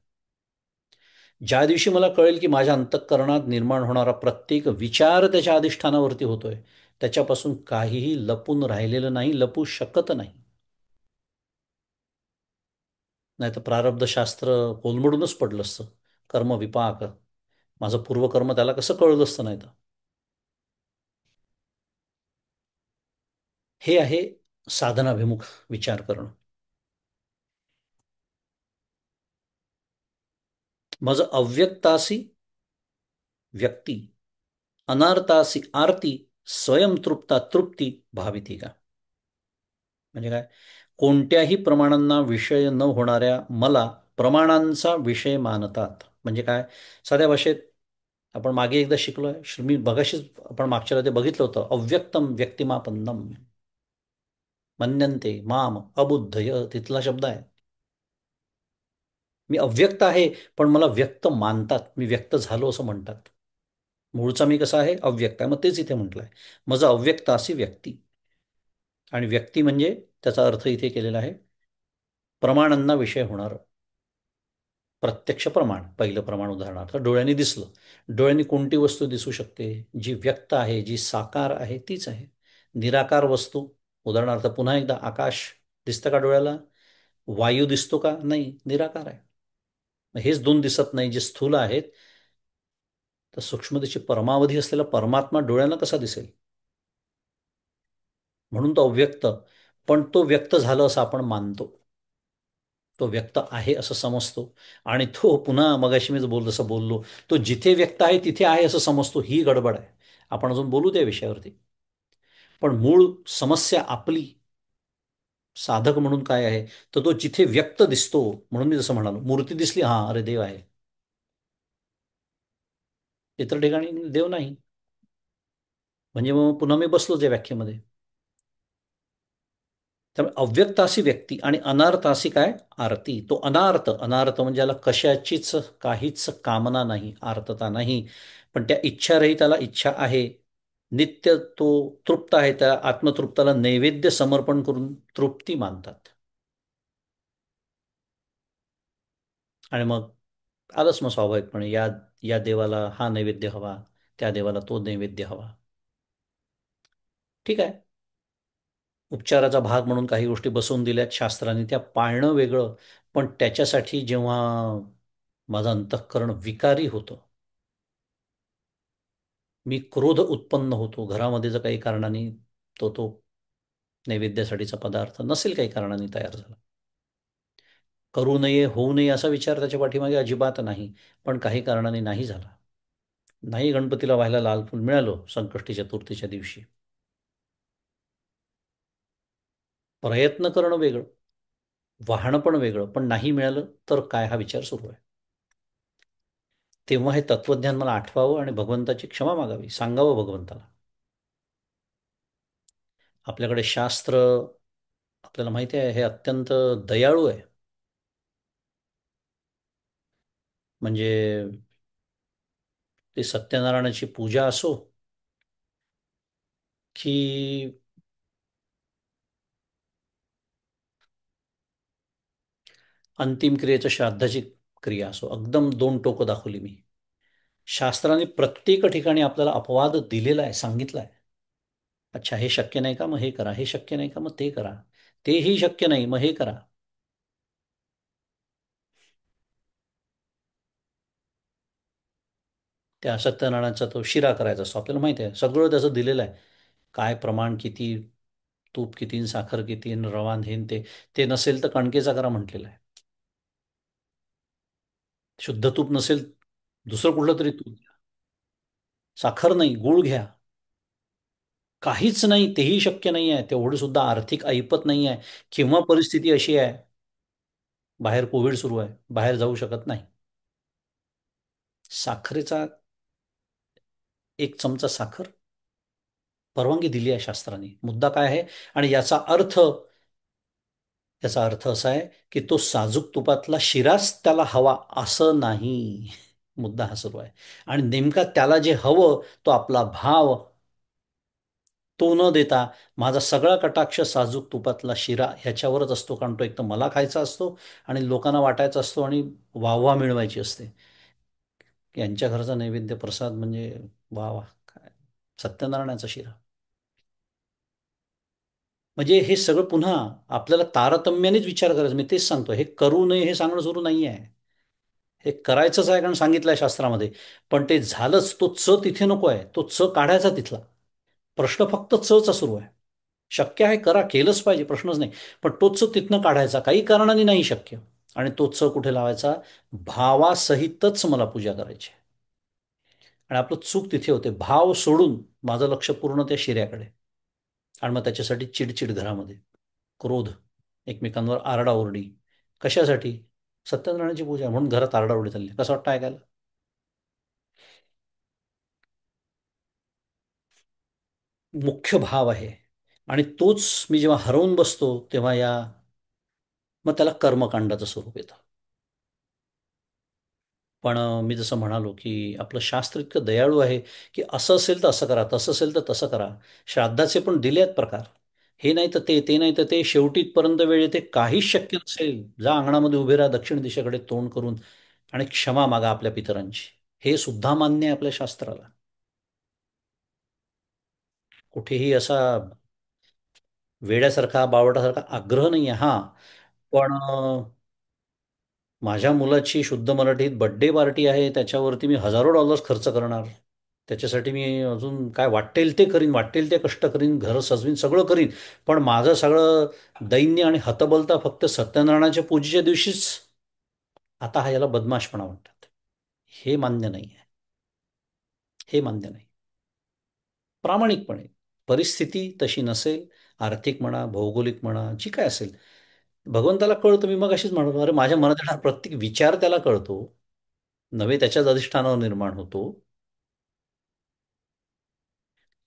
S1: ज्या दिवशी मला कळेल की माझ्या अंतःकरणात निर्माण होणारा प्रत्येक विचार त्याच्या अधिष्ठानावरती होतोय, त्याच्यापासून काहीही लपून राहिलेलं नाही, लपू शकत नाही. नाही तर प्रारब्धशास्त्र कोलमडूनच पडलं असतं. कर्म विपाक, माझं पूर्वकर्म त्याला कसं कळलं असतं नाही तर. हे आहे साधनाभिमुख विचार करणं. माझं अव्यक्तासी व्यक्ती, अनार्तासी आरती, स्वयंतृप्ता तृप्ती भाविती का. म्हणजे काय, कोणत्याही प्रमाणांना विषय न होणाऱ्या मला प्रमाणांचा विषय मानतात. म्हणजे काय, साध्या भाषेत आपण मागे एकदा शिकलोय, मी बघाशीच आपण मागच्या ते बघितलं होतं, अव्यक्तम व्यक्तिमापन्नम मन्यन्ते माम अबुद्धय, तिथला शब्द आहे. मी अव्यक्त आहे, पण मला व्यक्त मानतात, मी व्यक्त झालो असं म्हणतात. मूळचा मी कसा आहे, अव्यक्त आहे. मग तेच इथे म्हटलंय, माझं अव्यक्त अशी व्यक्ती. आणि व्यक्ती म्हणजे त्याचा अर्थ इथे केलेला आहे प्रमाणांना विषय होणार. प्रत्यक्ष प्रमाण, पहिलं प्रमाण उदाहरणार्थ डोळ्यांनी दिसलं. डोळ्यांनी कोणती वस्तू दिसू शकते, जी व्यक्त आहे, जी साकार आहे तीच आहे. निराकार वस्तू, उदाहरणार्थ पुन्हा एकदा, आकाश दिसतं का डोळ्याला, वायू दिसतो का, नाही, निराकार आहे. हेच दोन दिसत नाही जे स्थूल आहेत, तर सूक्ष्मतेची परमावधी असलेला परमात्मा डोळ्यांना कसा दिसेल. म्हणून तो अव्यक्त, पण तो व्यक्त झालं असं आपण मानतो. तो व्यक्त आहे असं समजतो. आणि तो पुन्हा मगाशी मी जसं बोललो, तो जिथे व्यक्त आहे तिथे आहे असं समजतो. ही गडबड आहे. आपण अजून बोलू त्या विषयावरती. पण मूळ समस्या आपली साधक म्हणून काय आहे, तर तो जिथे व्यक्त दिसतो, म्हणून मी जसं म्हणालो, मूर्ती दिसली, हा अरे देव आहे. इतर ठिकाणी देव नाही. म्हणजे मग पुन्हा मी बसलोच या व्याख्येमध्ये. त्यामुळे अव्यक्तासी व्यक्ती आणि अनार्थासी काय, आरती. तो अनार्थ, अनार्थ म्हणजे याला कशाचीच काहीच कामना नाही, आर्तता नाही. पण त्या इच्छारहिताला इच्छा आहे. नित्य तो तृप्त आहे, त्या आत्मतृप्ताला नैवेद्य समर्पण करून तृप्ती मानतात. आणि मग आलंच मग स्वाभाविकपणे, या या देवाला हा नैवेद्य हवा, त्या देवाला तो नैवेद्य हवा. ठीक आहे, उपचाराचा भाग म्हणून काही गोष्टी बसवून दिल्यात शास्त्रांनी, त्या पाळणं वेगळं. पण त्याच्यासाठी जेव्हा माझं अंतःकरण विकारी होतं, मी क्रोध उत्पन्न होतो घरामध्ये, जर काही कारणाने तो नैवेद्यासाठीचा पदार्थ नसेल काही कारणाने तयार झाला, करू नये, होऊ नये असा विचार त्याच्या पाठीमागे अजिबात नाही, पण काही कारणाने नाही झाला, नाही गणपतीला व्हायला लाल फूल मिळालं संकष्टी चतुर्थीच्या दिवशी, प्रयत्न करणं वेगळं, वाहणं पण वेगळं, पण नाही मिळालं तर काय, हा विचार सुरू आहे. तेव्हा हे तत्वज्ञान मला आठवावं आणि भगवंताची क्षमा मागावी, सांगावं भगवंताला. आपल्याकडे शास्त्र, आपल्याला माहिती आहे, हे अत्यंत दयाळू आहे. म्हणजे ती सत्यनारायणाची पूजा असो, की अंतिम क्रियेचं श्राद्धाची क्रिया असो, एकदम दोन टोकं दाखवली मी. शास्त्राने प्रत्येक ठिकाणी आपल्याला अपवाद दिलेला आहे, सांगितलं आहे. अच्छा, हे शक्य नाही का, मग हे करा, हे शक्य नाही का, मग ते करा, तेही शक्य नाही, मग हे करा. त्या सत्यनारायणाचा तो शिरा करायचा असतो, आपल्याला माहिती आहे, सगळं त्याचं दिलेलं आहे. काय प्रमाण किती, तूप किती, न साखर किती, न रवा न हे न ते. ते नसेल तर कणकेचा करा म्हटलेलं आहे. शुद्ध तूप नसेल, दुसरं कुठलं तरी तूप घ्या. साखर नाही, गूळ घ्या. काहीच नाही, तेही शक्य नाही आहे, तेवढं सुद्धा आर्थिक ऐपत नाही आहे. किंवा परिस्थिती अशी आहे, बाहेर कोविड सुरू आहे, बाहेर जाऊ शकत नाही. साखरेचा, एक चमचा साखर, परवानगी दिली आहे शास्त्राने. मुद्दा काय आहे, आणि याचा अर्थ असा आहे की तो साजूक तुपातला शिराच त्याला हवा असं नाही. मुद्दा हा सुरू आहे. आणि नेमका त्याला जे हवं, तो आपला भाव, तो न देता माझा सगळा कटाक्ष साजूक तुपातला शिरा ह्याच्यावरच असतो, कारण तो एक तर मला खायचा असतो आणि लोकांना वाटायचा असतो आणि वाहवा मिळवायची असते. यांच्या घरचा नैवेद्य प्रसाद म्हणजे वा वा, काय सत्यनारायणाचा शिरा. म्हणजे हे सगळं पुन्हा आपल्याला तारतम्यानेच विचार करायचा. मी तेच सांगतो, हे करू नये हे सांगणं सुरू नाही आहे. हे करायचंच आहे कारण सांगितलंय शास्त्रामध्ये. पण ते झालंच, तो च तिथे नको आहे, तो च काढायचा तिथला. प्रश्न फक्त चचा सुरू आहे. शक्य आहे, करा, केलंच पाहिजे, प्रश्नच नाही. पण तोच तिथनं काढायचा, काही कारणाने नाही शक्य. आणि तोच कुठे लावायचा? भावासहितच मला पूजा करायची. आणि आपलं चूक तिथे होते, भाव सोडून माझं लक्ष पूर्ण त्या शिऱ्याकडे. आणि मग त्याच्यासाठी चिडचिड घरामध्ये, क्रोध, एकमेकांवर आरडाओरडी. कशासाठी? सत्यनारायणाची पूजा म्हणून घरात आरडाओरडी चालली. कसं वाटतं ऐकायला? मुख्य भाव आहे. आणि तोच मी जेव्हा हरवून बसतो तेव्हा मग त्याला कर्मकांडाचं स्वरूप येतं. पण मी जसं म्हणालो की आपलं शास्त्र इतकं दयाळू आहे की असं असेल तर असं करा, तसं असेल तर तसं करा. श्राद्धाचे पण दिले आहेत प्रकार. हे नाही तर ते नाही तर ते, शेवटी इथपर्यंत वेळ येते काहीच शक्य नसेल, जा अंगणामध्ये उभे राहा दक्षिण दिशेकडे तोंड करून आणि क्षमा मागा आपल्या पितरांची. हे सुद्धा मान्य आहे आपल्या शास्त्राला. कुठेही असा वेड्यासारखा बावटासारखा आग्रह नाही आहे. हां, पण माझ्या मुलाची शुद्ध मराठीत बड्डे पार्टी आहे, त्याच्यावरती मी हजारो डॉलर्स खर्च करणार. त्याच्यासाठी मी अजून काय वाटेल ते करीन, वाटेल ते कष्ट करीन, घरं सजवीन, सगळं करीन. पण माझं सगळं दैन्य आणि हतबलता फक्त सत्यनारायणाच्या पूजेच्या दिवशीच. आता हा याला बदमाशपणा म्हणतात. हे मान्य नाही आहे. हे मान्य नाही. प्रामाणिकपणे परिस्थिती तशी नसेल, आर्थिक म्हणा, भौगोलिक म्हणा, जी काय असेल, भगवंताला कळतं. मी मग अशीच म्हणतो, अरे माझ्या मनात येणारा प्रत्येक विचार त्याला कळतो, नवे त्याच्याच अधिष्ठानावर निर्माण होतो.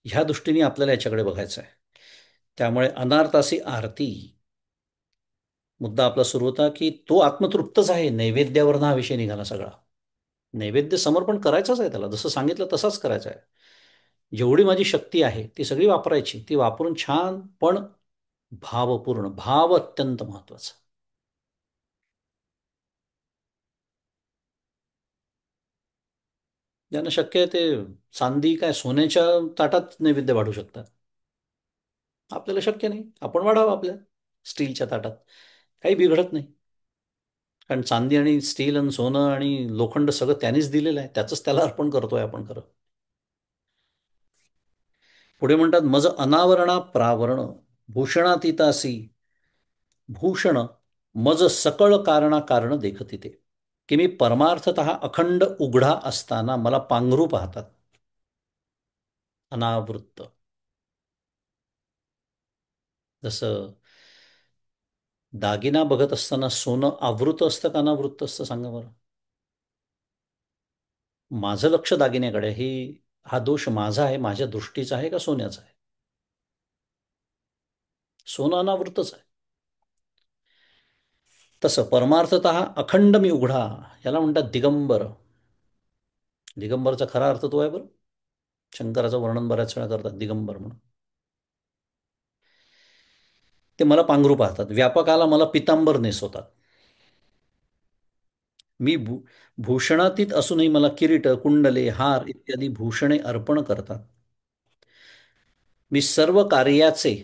S1: ह्या दृष्टीने आपल्याला याच्याकडे बघायचं आहे. त्यामुळे अनारतासी आरती, मुद्दा आपला सुरू होता की तो आत्मतृप्तच आहे. नैवेद्यावरनं हा विषय निघाला सगळा. नैवेद्य समर्पण करायचंच आहे त्याला, जसं सांगितलं तसंच करायचं आहे. जेवढी माझी शक्ती आहे ती सगळी वापरायची, ती वापरून छान, पण भावपूर्ण. भाव अत्यंत महत्वाचा. ज्यांना शक्य आहे ते चांदी काय सोन्याच्या ताटात नैवेद्य वाढू शकतात. आपल्याला शक्य नाही, आपण वाढावं आपल्या स्टीलच्या ताटात. काही बिघडत नाही. कारण चांदी आणि स्टील आणि सोनं आणि लोखंड सगळं त्यानेच दिलेलं आहे, त्याचंच त्याला अर्पण करतोय आपण खरं. पुढे म्हणतात, मज अनावरणा प्रावरण भूषणातीतासी भूषण मज सकळ कारणा कारण देखती ते. की मी परमार्थतः अखंड उघडा असताना मला पांघरू पाहतात, अनावृत्त. जसं दागिना बघत असताना सोनं आवृत असतं का अनावृत्त असतं, सांगा बरं? माझं लक्ष दागिन्याकडे आहे. हा दोष माझा आहे, माझ्या दृष्टीचा आहे का सोन्याचा आहे? सोनं अनावृतच आहे. तसं परमार्थतः अखंड मी उघडा, याला म्हणतात दिगंबर. दिगंबरचा खरा अर्थ तो आहे बरं. शंकराचं वर्णन बऱ्याच वेळा करतात दिगंबर म्हणून. ते मला पांघरू पाहतात, व्यापकाला मला पितांबर नेसवतात. मी भूषणातीत असूनही मला किरीट, कुंडले, हार इत्यादी भूषणे अर्पण करतात. मी सर्व कार्याचे,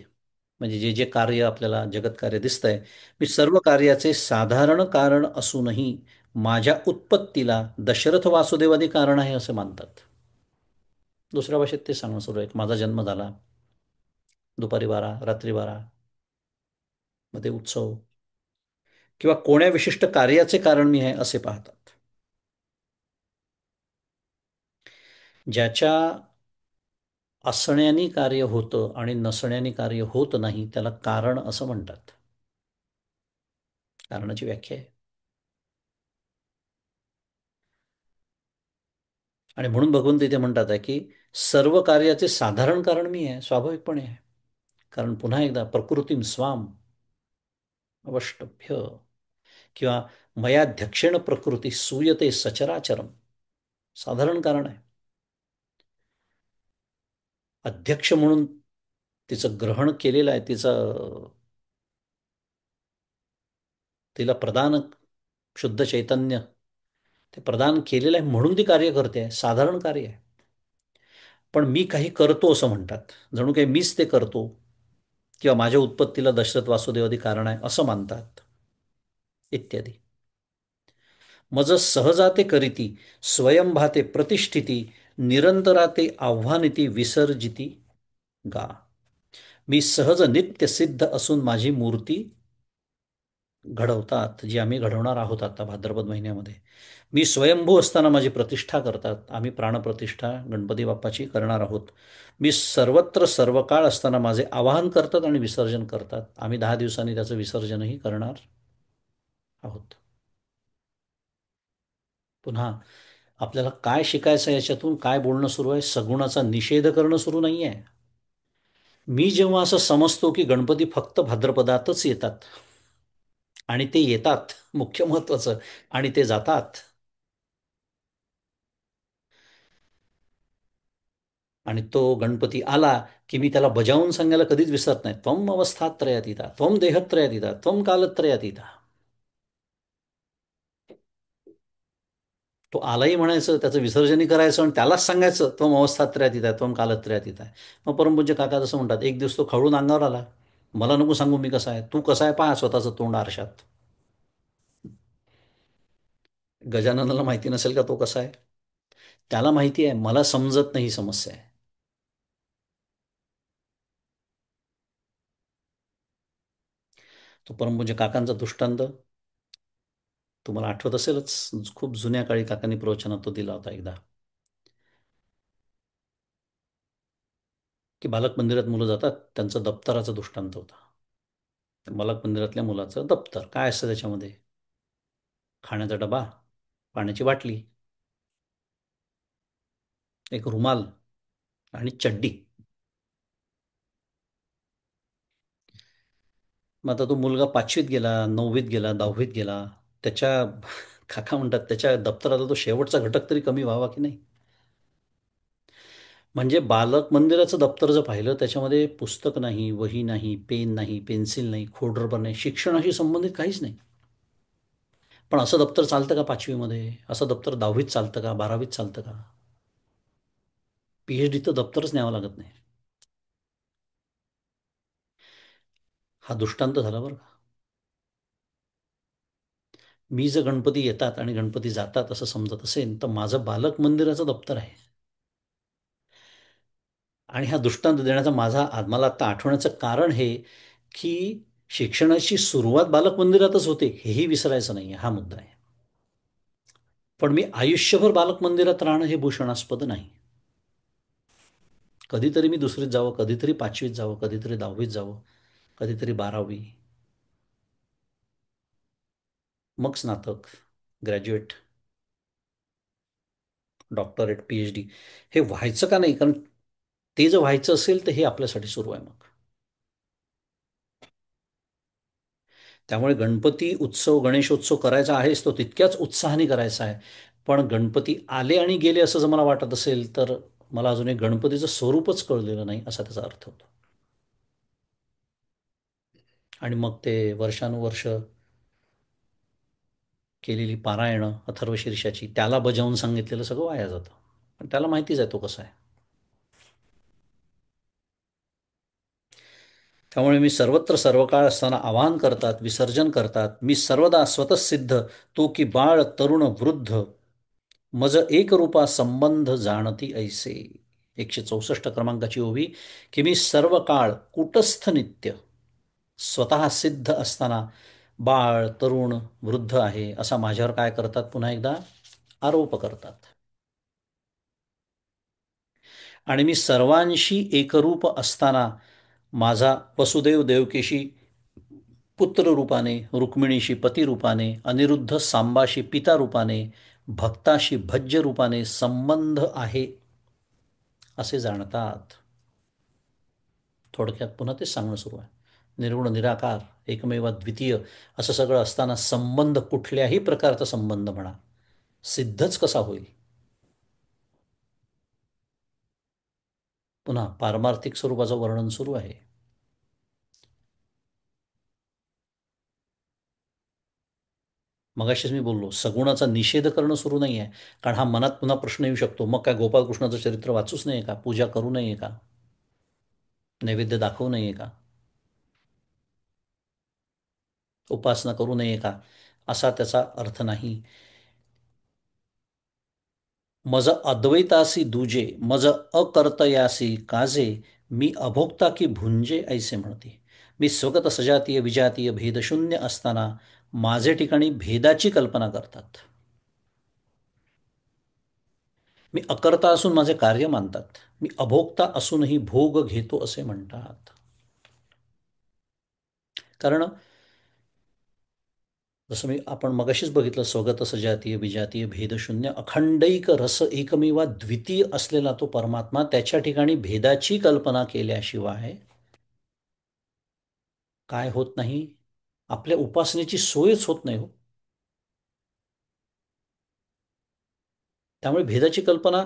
S1: म्हणजे जे जे कार्य आपल्याला जगत कार्य दिसतंय, मी सर्व कार्याचे साधारण कारण असूनही माझ्या उत्पत्तीला दशरथ वासुदेवादी कारण आहे असे मानतात. दुसऱ्या भाषेत ते सांगणं सुरू आहे, माझा जन्म झाला दुपारी 12, रात्री 12, मध्ये उत्सव, किंवा कोण्या विशिष्ट कार्याचे कारण मी आहे असे पाहतात. ज्याच्या असण्याने कार्य होतं आणि नसण्याने कार्य होत नाही त्याला कारण असं म्हणतात. कारणाची व्याख्या आहे. आणि म्हणून भगवंत इथे म्हणतात आहे की सर्व कार्याचे साधारण कारण मी आहे, स्वाभाविकपणे आहे. कारण पुन्हा एकदा प्रकृतीम स्वाम अवष्टभ्य, किंवा मयाध्यक्षेण प्रकृती सूयते सचराचरम, साधारण कारण आहे. अध्यक्ष म्हणून तिचं ग्रहण केलेलं आहे, तिला प्रदान शुद्ध चैतन्य ते प्रदान केलेलं आहे म्हणून ती कार्य करते आहे, साधारण कार्य आहे. पण मी काही करतो असं म्हणतात, जणू काही मीच ते करतो किंवा माझ्या उत्पत्तीला दशरथ वासुदेवादी कारण आहे असं मानतात इत्यादी. मज सहजाते करीती स्वयंभाते प्रतिष्ठिती निरंतराते आव्हानिती विसर्जिती गा. मी सहज नित्य सिद्ध असून माझी मूर्ती घडवतात, जी आम्ही घडवणार आहोत आता भाद्रपद महिन्यामध्ये. मी स्वयंभू असताना माझी प्रतिष्ठा करतात, आम्ही प्राणप्रतिष्ठा गणपती बाप्पाची करणार आहोत. मी सर्वत्र सर्व काळ असताना माझे आवाहन करतात आणि विसर्जन करतात, आम्ही 10 दिवसांनी त्याचं विसर्जनही करणार आहोत. पुन्हा आपल्याला काय शिकायचं आहे याच्यातून, काय बोलणं सुरू आहे, सगुणाचा निषेध करणं सुरू नाही आहे. मी जेव्हा असं समजतो की गणपती फक्त भाद्रपदातच येतात आणि ते येतात, मुख्य महत्वाचं, आणि ते जातात, आणि तो गणपती आला की मी त्याला बजावून सांगायला कधीच विसरत नाही, त्वम अवस्थात्रयातीता त्वम देहत्रयातीता त्वम कालत्रयातीता. तो आलाही म्हणायचं, त्याचं विसर्जनही करायचं आणि त्यालाच सांगायचं त्वम अवस्थात्रयातीता त्वम कालत्रयातीता. मग परमपूज्य काका जसं म्हणतात, एक दिवस तो खवळून अंगावर आला, मला नको सांगू मी कसा आहे, तू कसा आहे पहा स्वतःचं तोंड आरशात. गजाननाला माहिती नसेल का तो कसा आहे? त्याला माहिती आहे मला समजत नाही ही समस्या आहे. तो परमपूज्य काकांचा दृष्टांत तुम्हाला आठवत असेलच, खूप जुन्या काळी काकांनी प्रवचनात तो दिला होता एकदा, की बालक मंदिरात मुलं जातात, त्यांचं दप्तराचा दृष्टांत होता. बालक मंदिरातल्या मुलाचं दप्तर काय असतं, त्याच्यामध्ये खाण्याचा डबा, पाण्याची बाटली, एक रुमाल आणि चड्डी. मग आता तो मुलगा 5वीत गेला, 9वीत गेला, 10वीत गेला, त्याच्या काका म्हणतात त्याच्या दप्तराचा तो शेवटचा घटक तरी कमी व्हावा की नाही. म्हणजे बालक मंदिराचं दप्तर जर पाहिलं, त्याच्यामध्ये पुस्तक नाही, वही नाही, पेन नाही, पेन्सिल नाही, खोडरबर नाही, शिक्षणाशी संबंधित काहीच नाही. पण असं दप्तर चालतं का 5वीमध्ये? असं दप्तर 10वीत चालतं का, 12वीत चालतं का? PhD तर दप्तरच न्यावं लागत नाही. हा दृष्टांत झाला बरं का. मी जर गणपती येतात आणि गणपती जातात असं समजत असेल, तर माझं बालक मंदिराचं दप्तर आहे. आणि हा दृष्टांत देण्याचा मला आता आठवण्याचं कारण हे, की शिक्षणाची सुरुवात बालक मंदिरातच होते, हेही विसरायचं नाही, हा मुद्दा आहे. पण मी आयुष्यभर बालक मंदिरात राहणं हे भूषणास्पद नाही. कधीतरी मी 2रीत जावं, कधीतरी 5वीत जावं, कधीतरी 10वीत जावं, कधीतरी 12वी, मग स्नातक, ग्रॅज्युएट, डॉक्टरेट, PhD. हे व्हायचं का नाही? कारण ते जर व्हायचं असेल तर हे आपल्यासाठी सुरू आहे मग. त्यामुळे गणपती उत्सव, गणेशोत्सव करायचा आहेच, तो तितक्याच उत्साहाने करायचा आहे. पण गणपती आले आणि गेले असं जर मला वाटत असेल, तर मला अजून एक गणपतीचं स्वरूपच कळलेलं नाही असा त्याचा अर्थ होतो. आणि मग ते वर्षानुवर्ष केलेली पारायणं अथर्वशीर्षाची, त्याला बजावून सांगितलेलं सगळं वाया जातं. पण त्याला माहितीच आहे तो कसा आहे. त्यामुळे मी सर्वत्र सर्व काळ असताना आवाहन करतात, विसर्जन करतात, मी सर्वदा स्वतःसिद्ध, तो की बाळ तरुण वृद्ध, मज एक रूपा संबंध जाणती ऐसे. 164 क्रमांकाची ओवी, की मी सर्व काळ कुटस्थ नित्य स्वतः सिद्ध असताना बाळ तरुण वृद्ध आहे असा माझ्यावर काय करतात, पुन्हा एकदा आरोप करतात. आणि मी सर्वांशी एकरूप असताना माझा वसुदेव देवकीशी पुत्र रूपाने, रुक्मिणीशी पती रूपाने, अनिरुद्ध सांबाशी पिता रूपाने, भक्ताशी भज्य रूपाने संबंध आहे असे जाणतात. थोडक्यात पुन्हा तेच सांगणं सुरू आहे. निर्गुण निराकार एकमेव द्वितीय असं सगळं असताना संबंध, कुठल्याही प्रकारचा संबंध म्हणा, सिद्धच कसा होईल? पुन्हा पारमार्थिक स्वरूपाचं वर्णन सुरू आहे. मगाशीच मी बोललो सगुणाचा निषेध करणं सुरू नाही आहे. कारण हा मनात पुन्हा प्रश्न येऊ शकतो, मग काय गोपाळकृष्णाचं चरित्र वाचूच नये का, पूजा करू नये का, नैवेद्य दाखवू नये का, उपासना करू नये का, असा त्याचा अर्थ नाही. मज अद्वैतासी दुजे मज अकर्तयासी काजे, मी अभोक्ता की भुंजे ऐसे म्हणते. मी स्वगत सजातीय विजातीय भेदशून्य असताना माझे ठिकाणी भेदाची कल्पना करतात. मी अकर्ता असून माझे कार्य मानतात. मी अभोक्ता असूनही भोग घेतो असे म्हणतात. कारण जसं आपण मगाशीच बघितलं, स्वगत सजातीय विजातीय भेदशून्य अखंडैक रस एकमेवा द्वितीय असलेला तो परमात्मा, त्याच्या ठिकाणी भेदाची कल्पना केल्याशिवाय काय होत नाही, आपल्या उपासनेची सोयच होत नाही हो. त्यामुळे भेदाची कल्पना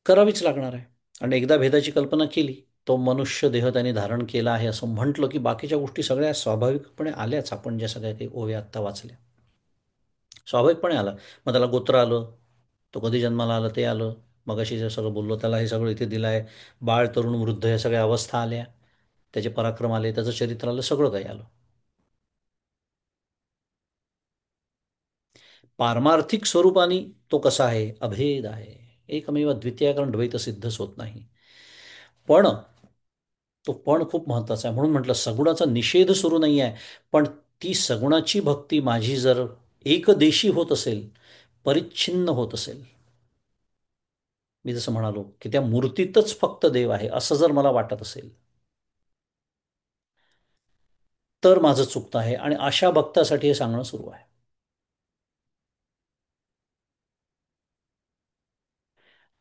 S1: करावीच लागणार आहे. आणि एकदा भेदाची कल्पना केली, तो मनुष्य देह त्याने धारण केला आहे असं म्हटलं की बाकीच्या गोष्टी सगळ्या स्वाभाविकपणे आल्याच. आपण ज्या सगळ्या काही ओव्या आत्ता वाचल्या स्वाभाविकपणे आला. मग त्याला गोत्र आलं, तो कधी जन्माला आलं ते आलं. मगाशी जे सगळं बोललो त्याला हे सगळं इथे दिलं आहे. बाळ, तरुण, वृद्ध या सगळ्या अवस्था आल्या, त्याचे पराक्रम आले, त्याचं चरित्र आलं, सगळं काही आलं. पारमार्थिक स्वरूपाने तो कसा आहे, अभेद आहे, एकमेव द्वितीय, कारण द्वैत सिद्धच होत नाही. पण तो पण खूप महत्वाचा आहे. म्हणून म्हटलं सगुणाचा निषेध सुरू नाही आहे, पण ती सगुणाची भक्ती माझी जर एकदेशी होत असेल, परिच्छिन्न होत असेल, मी जसं म्हणालो की त्या मूर्तीतच फक्त देव आहे असं जर मला वाटत असेल, तर माझं चुकतं आहे. आणि अशा भक्तासाठी हे सांगणं सुरू आहे.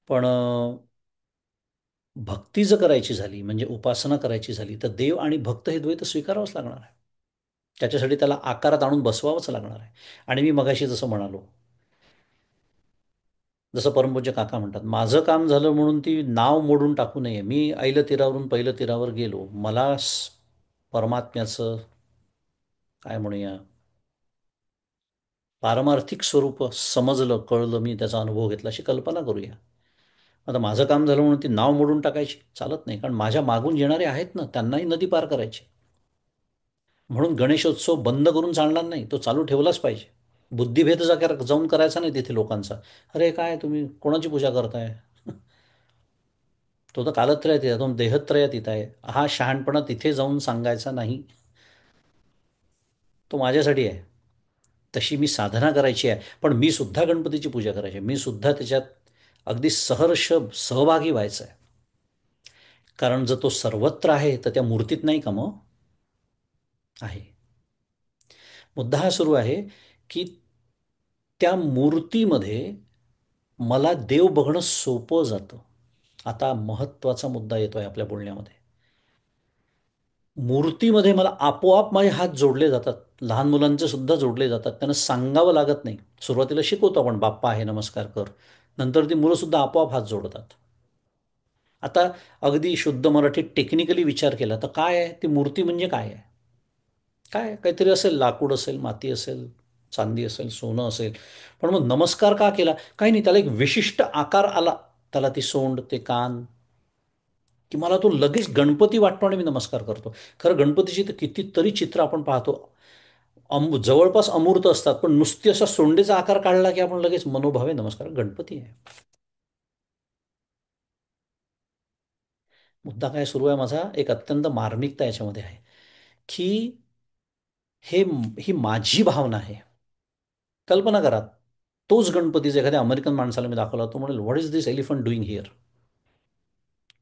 S1: पण भक्ती जर करायची झाली, म्हणजे उपासना करायची झाली, तर देव आणि भक्त हे द्वैत स्वीकारावंच लागणार आहे. त्याच्यासाठी त्याला आकारात आणून बसवावंच लागणार आहे. आणि मी मगाशी जसं म्हणालो, जसं परमपूज्य काका म्हणतात, माझं काम झालं म्हणून ती नाव मोडून टाकू नये. मी ऐलं तीरावरून पहिलं तीरावर गेलो, मला परमात्म्याचं काय म्हणूया, पारमार्थिक स्वरूप समजलं, कळलं, मी त्याचा अनुभव घेतला, अशी कल्पना करूया. आता माझं काम झालं म्हणून ती नाव मोडून टाकायची चालत नाही, कारण माझ्या मागून येणारे आहेत ना, त्यांनाही नदी पार करायची. म्हणून गणेशोत्सव बंद करून चालणार नाही, तो चालू ठेवलाच पाहिजे. बुद्धिभेद जाऊन करायचा नाही तिथे लोकांचा. अरे काय तुम्ही कोणाची पूजा करताय? तो तर कालत्रयात आहे, तो देहत्रयात येत आहे. हा शहाणपणा तिथे जाऊन सांगायचा नाही. तो माझ्यासाठी आहे. तशी मी साधना करायची आहे, पण मी सुद्धा गणपतीची पूजा करायची आहे. मी सुद्धा त्याच्यात अगदी सहर्ष सहभागी व्हायचं आहे. कारण जर तो सर्वत्र आहे तर त्या मूर्तीत नाही का मग? आहे. मुद्दा हा सुरू आहे की त्या मूर्तीमध्ये मला देव बघणं सोपं जातं. आता महत्वाचा मुद्दा येतोय आपल्या बोलण्यामध्ये. मूर्तीमध्ये मला आपोआप माझे हात जोडले जातात. लहान मुलांचे सुद्धा जोडले जातात, त्यांना सांगावं लागत नाही. सुरुवातीला शिकवतो आपण, बाप्पा आहे नमस्कार कर. नंतर ती मुलं सुद्धा आपोआप हात जोडतात. आता अगदी शुद्ध मराठीत टेक्निकली विचार केला तर काय आहे ती मूर्ती, म्हणजे काय आहे? काय काहीतरी असेल, लाकूड असेल, माती असेल, चांदी असेल, सोनं असेल. पण मग नमस्कार का केला? काही नाही, त्याला एक विशिष्ट आकार आला, त्याला ती सोंड, ते कान, की मला तो लगेच गणपती वाटतो आणि मी नमस्कार करतो. खरं गणपतीची तर कितीतरी चित्र आपण पाहतो, जवळपास अमूर्त असतात, पण नुसती असा सोंडेचा आकार काढला की आपण लगेच मनोभावे नमस्कार, गणपती आहे. मुद्दा काय सुरू आहे माझा, एक अत्यंत मार्मिकता याच्यामध्ये आहे की हे ही माझी भावना आहे. कल्पना करा, तोच गणपतीचा एखाद्या अमेरिकन माणसाला मी दाखवला, तो म्हणेल what is this elephant doing here,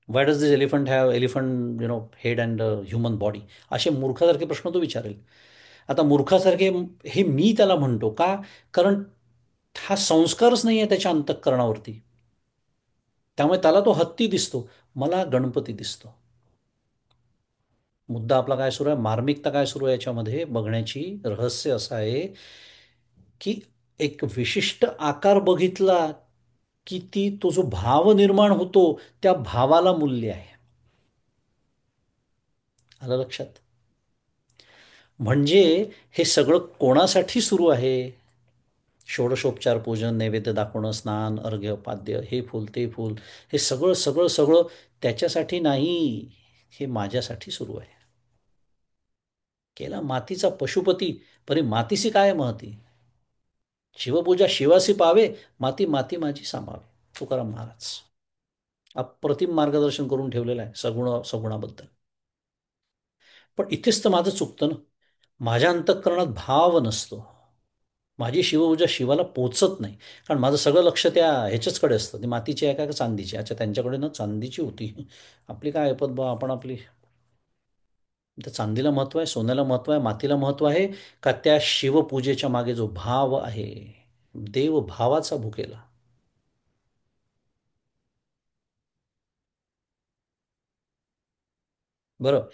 S1: Y does this elephant have elephant head and human body, असे मूर्खासारखे प्रश्न तो विचारेल. आता मूर्खासारखे हे मी त्याला म्हणतो का? कारण हा संस्कारच नाही आहे त्याच्या अंतःकरणावरती. त्यामुळे त्याला तो हत्ती दिसतो, मला गणपती दिसतो. मुद्दा आपला काय सुरू आहे, मार्मिकता काय सुरू आहे याच्यामध्ये बघण्याची रहस्य असं आहे की एक विशिष्ट आकार बघितला की तो जो भाव निर्माण होतो त्या भावाला मूल्य आहे. आलं लक्षात? म्हणजे हे सगळं कोणासाठी सुरू आहे? षोडशोपचार पूजन, नैवेद्य दाखवणं, स्नान, अर्घ्य, पाद्य, हे फूल ते फूल, हे सगळं सगळं सगळं त्याच्यासाठी नाही, हे माझ्यासाठी सुरू आहे. केला मातीचा पशुपती, परी मातीसी काय महती. शिवपूजा शिवासी पावे, माती माती माझी सामावे. तुकाराम महाराज अप्रतिम मार्गदर्शन करून ठेवलेलं आहे सगुणाबद्दल. पण इथेच तर माझं चुकतं ना. माझ्या अंतःकरणात भाव नसतो. माझी शिवपूजा शिवाला पोचत नाही. कारण माझं सगळं लक्ष त्या ह्याच्याचकडे असतं. ती मातीची आहे का चांदीची? अच्छा, त्यांच्याकडे ना चांदीची होती. आपली काय ऐपत बा, आपण आपली. त्या चांदीला महत्त्व आहे, सोन्याला महत्त्व आहे, मातीला महत्त्व आहे का त्या शिवपूजेच्या मागे जो भाव आहे? देव भावाचा भुकेला. बरं.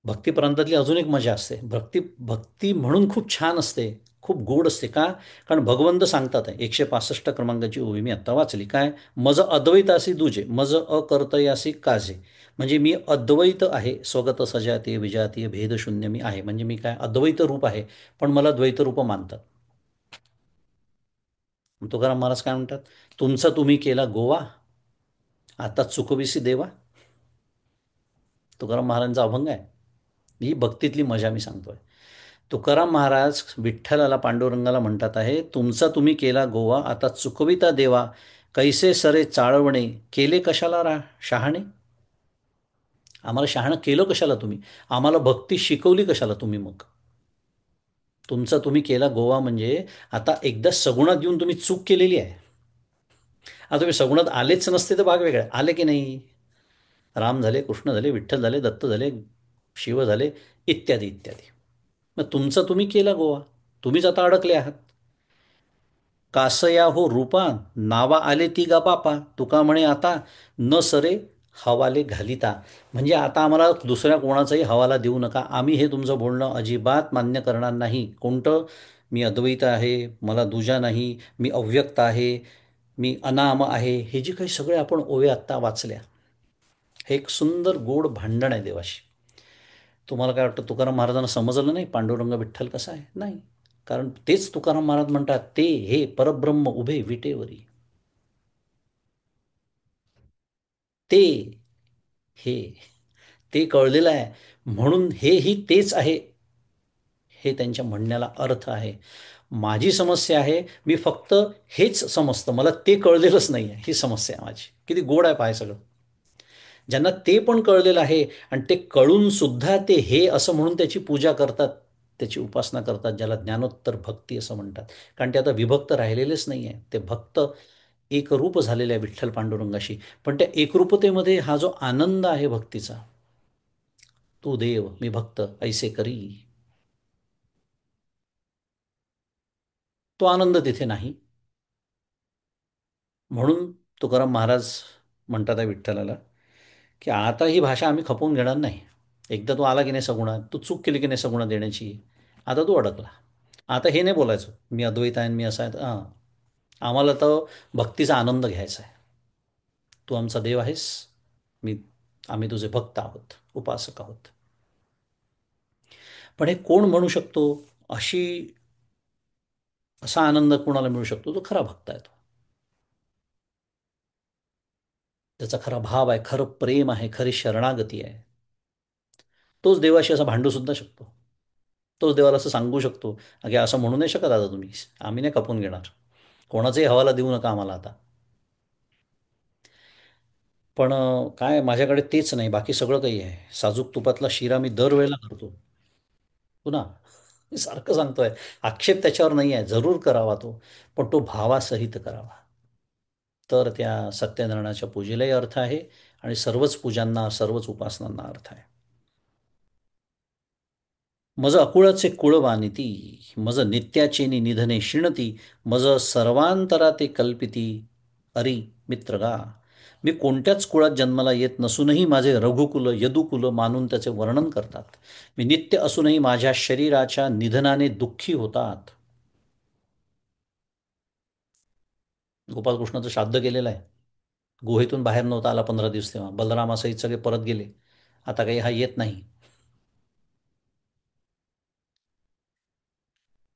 S1: भक्तिप्रांतातली अजून एक मजा असते. भक्ती भक्ती म्हणून खूप छान असते, खूप गोड असते. का? कारण भगवंत सांगतात आहे, 165 क्रमांकाची ओवी मी आत्ता वाचली. काय? मज अद्वैतासी दुजे, मज अकर्तयासी काजे. म्हणजे मी अद्वैत आहे, स्वगत सजातीय विजातीय भेदशून्य मी आहे. म्हणजे मी काय? अद्वैत रूप आहे, पण मला द्वैत रूप मानतात. तुकाराम महाराज काय म्हणतात? तुमचा तुम्ही केला गोवा, आता चुकविसी देवा. तुकाराम महाराजांचा अभंग आहे. ही भक्तीतली मजा मी सांगतोय. तुकाराम महाराज विठ्ठलाला, पांडुरंगाला म्हणतात आहे, तुमचा तुम्ही केला गोवा, आता चुकविता देवा. कैसे सरे चाळवणे, केले कशाला शहाणे. आम्हाला शहाणं केलं कशाला तुम्ही? आम्हाला भक्ती शिकवली कशाला तुम्ही मग? तुमचा तुम्ही केला गोवा म्हणजे आता एकदा सगुणात येऊन तुम्ही चूक केलेली आहे. आता तुम्ही सगुणात आलेच नसते तर भाग वेगळा. आले की नाही? राम झाले, कृष्ण झाले, विठ्ठल झाले, दत्त झाले, शिव झाले, इत्यादी इत्यादी. मग तुमचा तुम्ही केला गोवा, तुम्हीच आता अडकले आहात. कासया हो रूपा, नावा आले ती गा बापा. तुका म्हणे आता न सरे हवाले घालिता. म्हणजे आता आम्हाला दुसऱ्या कोणाचाही हवाला देऊ नका. आम्ही हे तुमचं बोलणं अजिबात मान्य करणार नाही. कोणतं? मी अद्वैत आहे, मला दुजा नाही, मी अव्यक्त आहे, मी अनाम आहे, हे जे काही सगळे आपण ओवे आत्ता वाचल्या, हे एक सुंदर गोड भांडण आहे देवाशी. तुम्हाला काय वाटतं, तुकाराम महाराजांना समजलं नाही पांडुरंग विठ्ठल कसा आहे? नाही. कारण तेच तुकाराम महाराज म्हणतात, ते हे परब्रह्म उभे विटेवरी. ते हे ते कळलेलं आहे. म्हणून हेही तेच आहे, हे त्यांच्या म्हणण्याला अर्थ आहे. माझी समस्या आहे, मी फक्त हेच समजतं, मला ते कळलेलंच नाही आहे, ही समस्या आहे माझी. किती गोड आहे पाय सगळं. ज्यांना ते पण कळलेलं आहे आणि ते कळून सुद्धा ते हे असं म्हणून त्याची पूजा करतात, त्याची उपासना करतात, ज्याला ज्ञानोत्तर भक्ती असं म्हणतात. कारण ते आता विभक्त राहिलेलेच नाही आहे. ते भक्त एकरूप झालेले आहे विठ्ठल पांडुरंगाशी. पण त्या एकरूपतेमध्ये हा जो आनंद आहे भक्तीचा, तू देव मी भक्त ऐसे करी, तो आनंद तिथे नाही. म्हणून तुकाराम महाराज म्हणतात आहे विठ्ठलाला, की आता ही भाषा आम्ही खपवून घेणार नाही. एकदा तू आला की नाही सगुणात, तू चूक केली की नाही सगुणात देण्याची, आता तू अडकला. आता हे नाही बोलायचं मी अद्वैत आहे आणि मी असा आहे. हां, आम्हाला तर भक्तीचा आनंद घ्यायचा आहे. तू आमचा देव आहेस, मी आम्ही तुझे भक्त आहोत, उपासक आहोत. पण हे कोण म्हणू शकतो? अशी असा आनंद कोणाला मिळू शकतो? जो खरा भक्त आहे, तो त्याचा खरा भाव आहे, खरं प्रेम आहे, खरी शरणागती आहे. तोच देवाशी असा भांडू सुद्धा शकतो. तोच देवाला असं सांगू शकतो, की असं म्हणू नाही शकत आता तुम्ही, आम्ही नाही खपून घेणार, कोणाचाही हवाला देऊ नका आम्हाला आता. पण काय, माझ्याकडे तेच नाही, बाकी सगळं काही आहे. साजूक तुपातला शिरा मी दरवेळेला करतो. पुन्हा मी सारखं सांगतोय, आक्षेप त्याच्यावर नाही आहे, जरूर करावा तो, पण तो भावासहित करावा. तर त्या सत्यनारायणाच्या पूजेलाही अर्थ आहे आणि सर्वच पूजांना, सर्वच उपासनांना अर्थ आहे. मज अकुळाचे कुळ वानिती, मज नित्याचेनी निधने शिणती, मज सर्वांतरा ते कल्पिती, अरी मित्रगा. मी कोणत्याच कुळात जन्माला येत नसूनही माझे रघुकुल यदुकुल मानून त्याचे वर्णन करतात. मी नित्य असूनही माझ्या शरीराच्या निधनाने दुःखी होतात. गोपालकृष्णाचं श्राद्ध केलेलं आहे. गुहेतून बाहेर नव्हता आला 15 दिवस तेव्हा. बलरामासहित सगळे परत गेले. आता काही हा येत नाही.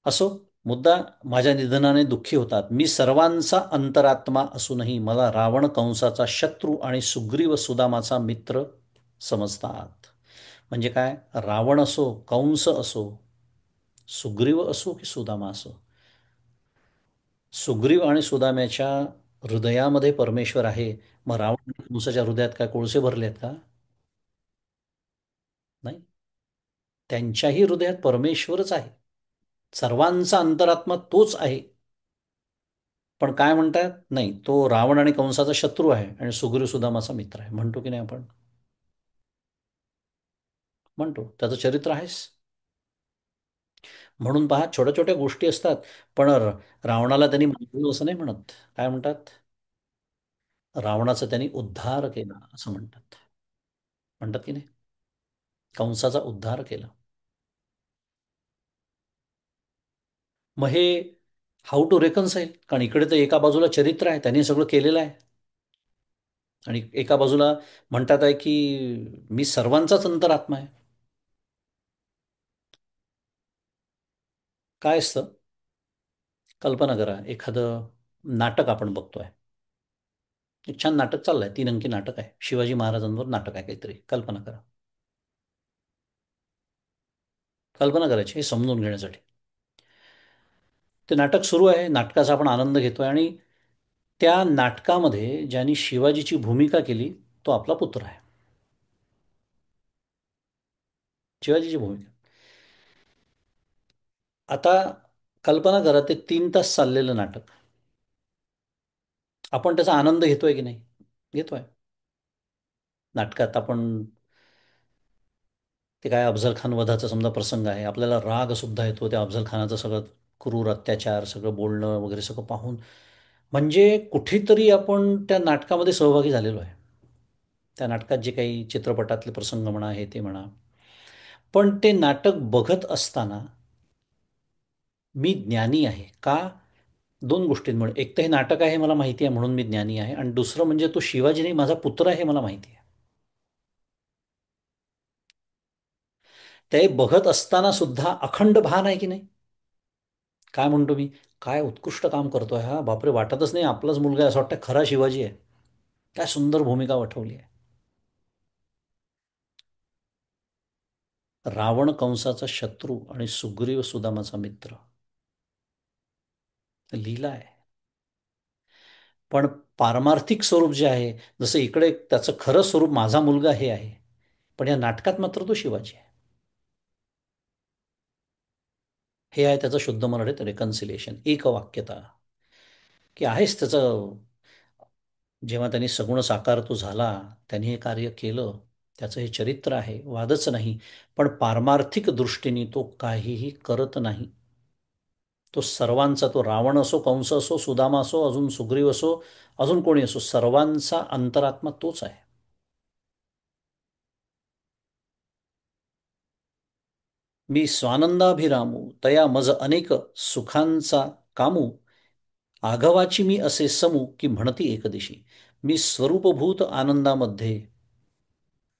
S1: असो, मुद्दा, माझ्या निधनाने दुःखी होतात. मी सर्वांचा अंतरात्मा असूनही मला रावण कंसाचा शत्रू आणि सुग्रीव सुदामाचा मित्र समजतात. म्हणजे काय? रावण असो, कंस असो, सुग्रीव असो की सुदामा असो, सुग्रीव आणि सुदाम्याच्या हृदयामध्ये परमेश्वर आहे. मग रावण आणि कंसाच्या हृदयात काय कोळसे भरले आहेत का? नाही. त्यांच्याही हृदयात परमेश्वरच आहे. सर्वांचा अंतरात्मा तोच आहे. पण काय म्हणतात? नाही, तो रावण आणि कंसाचा शत्रू आहे आणि सुग्रीव सुदामाचा मित्र आहे. म्हणतो की नाही आपण? म्हणतो. त्याचं चरित्र आहेच. म्हणून पहा, छोट्या छोट्या गोष्टी असतात. पण रावणाला त्यांनी मारलं असं नाही म्हणत. काय म्हणतात? रावणाचा त्यांनी उद्धार केला असं म्हणतात. म्हणतात की नाही? कंसाचा उद्धार केला. मग हे हाऊ टू रेकन्साईल? कारण इकडे तर एका बाजूला चरित्र आहे, त्यांनी सगळं केलेलं आहे. आणि एका बाजूला म्हणतात आहे की मी सर्वांचाच अंतरात्मा आहे. काय असतं? कल्पना करा, एखादं नाटक आपण बघतोय. एक छान नाटक चाललंय, 3 अंकी नाटक आहे, शिवाजी महाराजांवर नाटक आहे काहीतरी. कल्पना करा. कल्पना करायची हे समजून घेण्यासाठी. ते नाटक सुरू आहे, नाटकाचा आपण आनंद घेतोय आणि त्या नाटकामध्ये ज्यांनी शिवाजीची भूमिका केली तो आपला पुत्र आहे. शिवाजीची भूमिका. आता कल्पना करा, ते 3 तास चाललेलं नाटक. आपण त्याचा आनंद घेतोय की नाही? घेतोय. नाटकात आपण ते काय, अफझल खान वधाचा समजा प्रसंग आहे, आपल्याला राग सुद्धा येतो त्या अफझल खानाचं सगळं क्रूर अत्याचार, सगळं बोलणं वगैरे सगळं पाहून. म्हणजे कुठेतरी आपण त्या नाटकामध्ये सहभागी झालेलो आहे. त्या नाटकात जे काही चित्रपटातले प्रसंग म्हणा, हे ते म्हणा. पण ते नाटक बघत असताना मी ज्ञानी आहे का? 2 गोष्टींमुळे. एक तर हे नाटक आहे मला माहिती आहे म्हणून मी ज्ञानी आहे, आणि दुसरं म्हणजे तो शिवाजी नाही, माझा पुत्र आहे हे मला माहिती आहे. ते बघत असताना सुद्धा अखंड भान आहे की नाही? काय म्हणतो मी? काय उत्कृष्ट काम करतोय हा, बापरे, वाटतच नाही आपलाच मुलगा आहे, असं वाटतं खरा शिवाजी आहे. काय सुंदर भूमिका वठवली आहे. रावण कंसाचा शत्रू आणि सुग्रीव सुदामाचा मित्र. लीला आहे. पण पारमार्थिक स्वरूप जे आहे, जसं इकडे त्याचं खरं स्वरूप माझा मुलगा हे आहे, पण या नाटकात मात्र तो शिवाजी आहे. हे आहे त्याचं शुद्ध मराठीत रेकन्सिलेशन, एकवाक्यता. की आहेच त्याचं. जेव्हा त्यांनी सगुण साकार तो झाला, त्यांनी हे कार्य केलं, त्याचं हे चरित्र आहे, वादच नाही. पण पारमार्थिक दृष्टीने तो काहीही करत नाही. तो सर्वांचा, तो रावण असो, कंस असो, सुदामा असो, अजून सुग्रीव असो, अजून कोणी असो, सर्वांचा अंतरात्मा तोच आहे. मी स्वानंदाभिरामू तया मज अनेक सुखांचा कामू, आघवाची मी असे समू की म्हणती एकदिशी. मी स्वरूपभूत आनंदामध्ये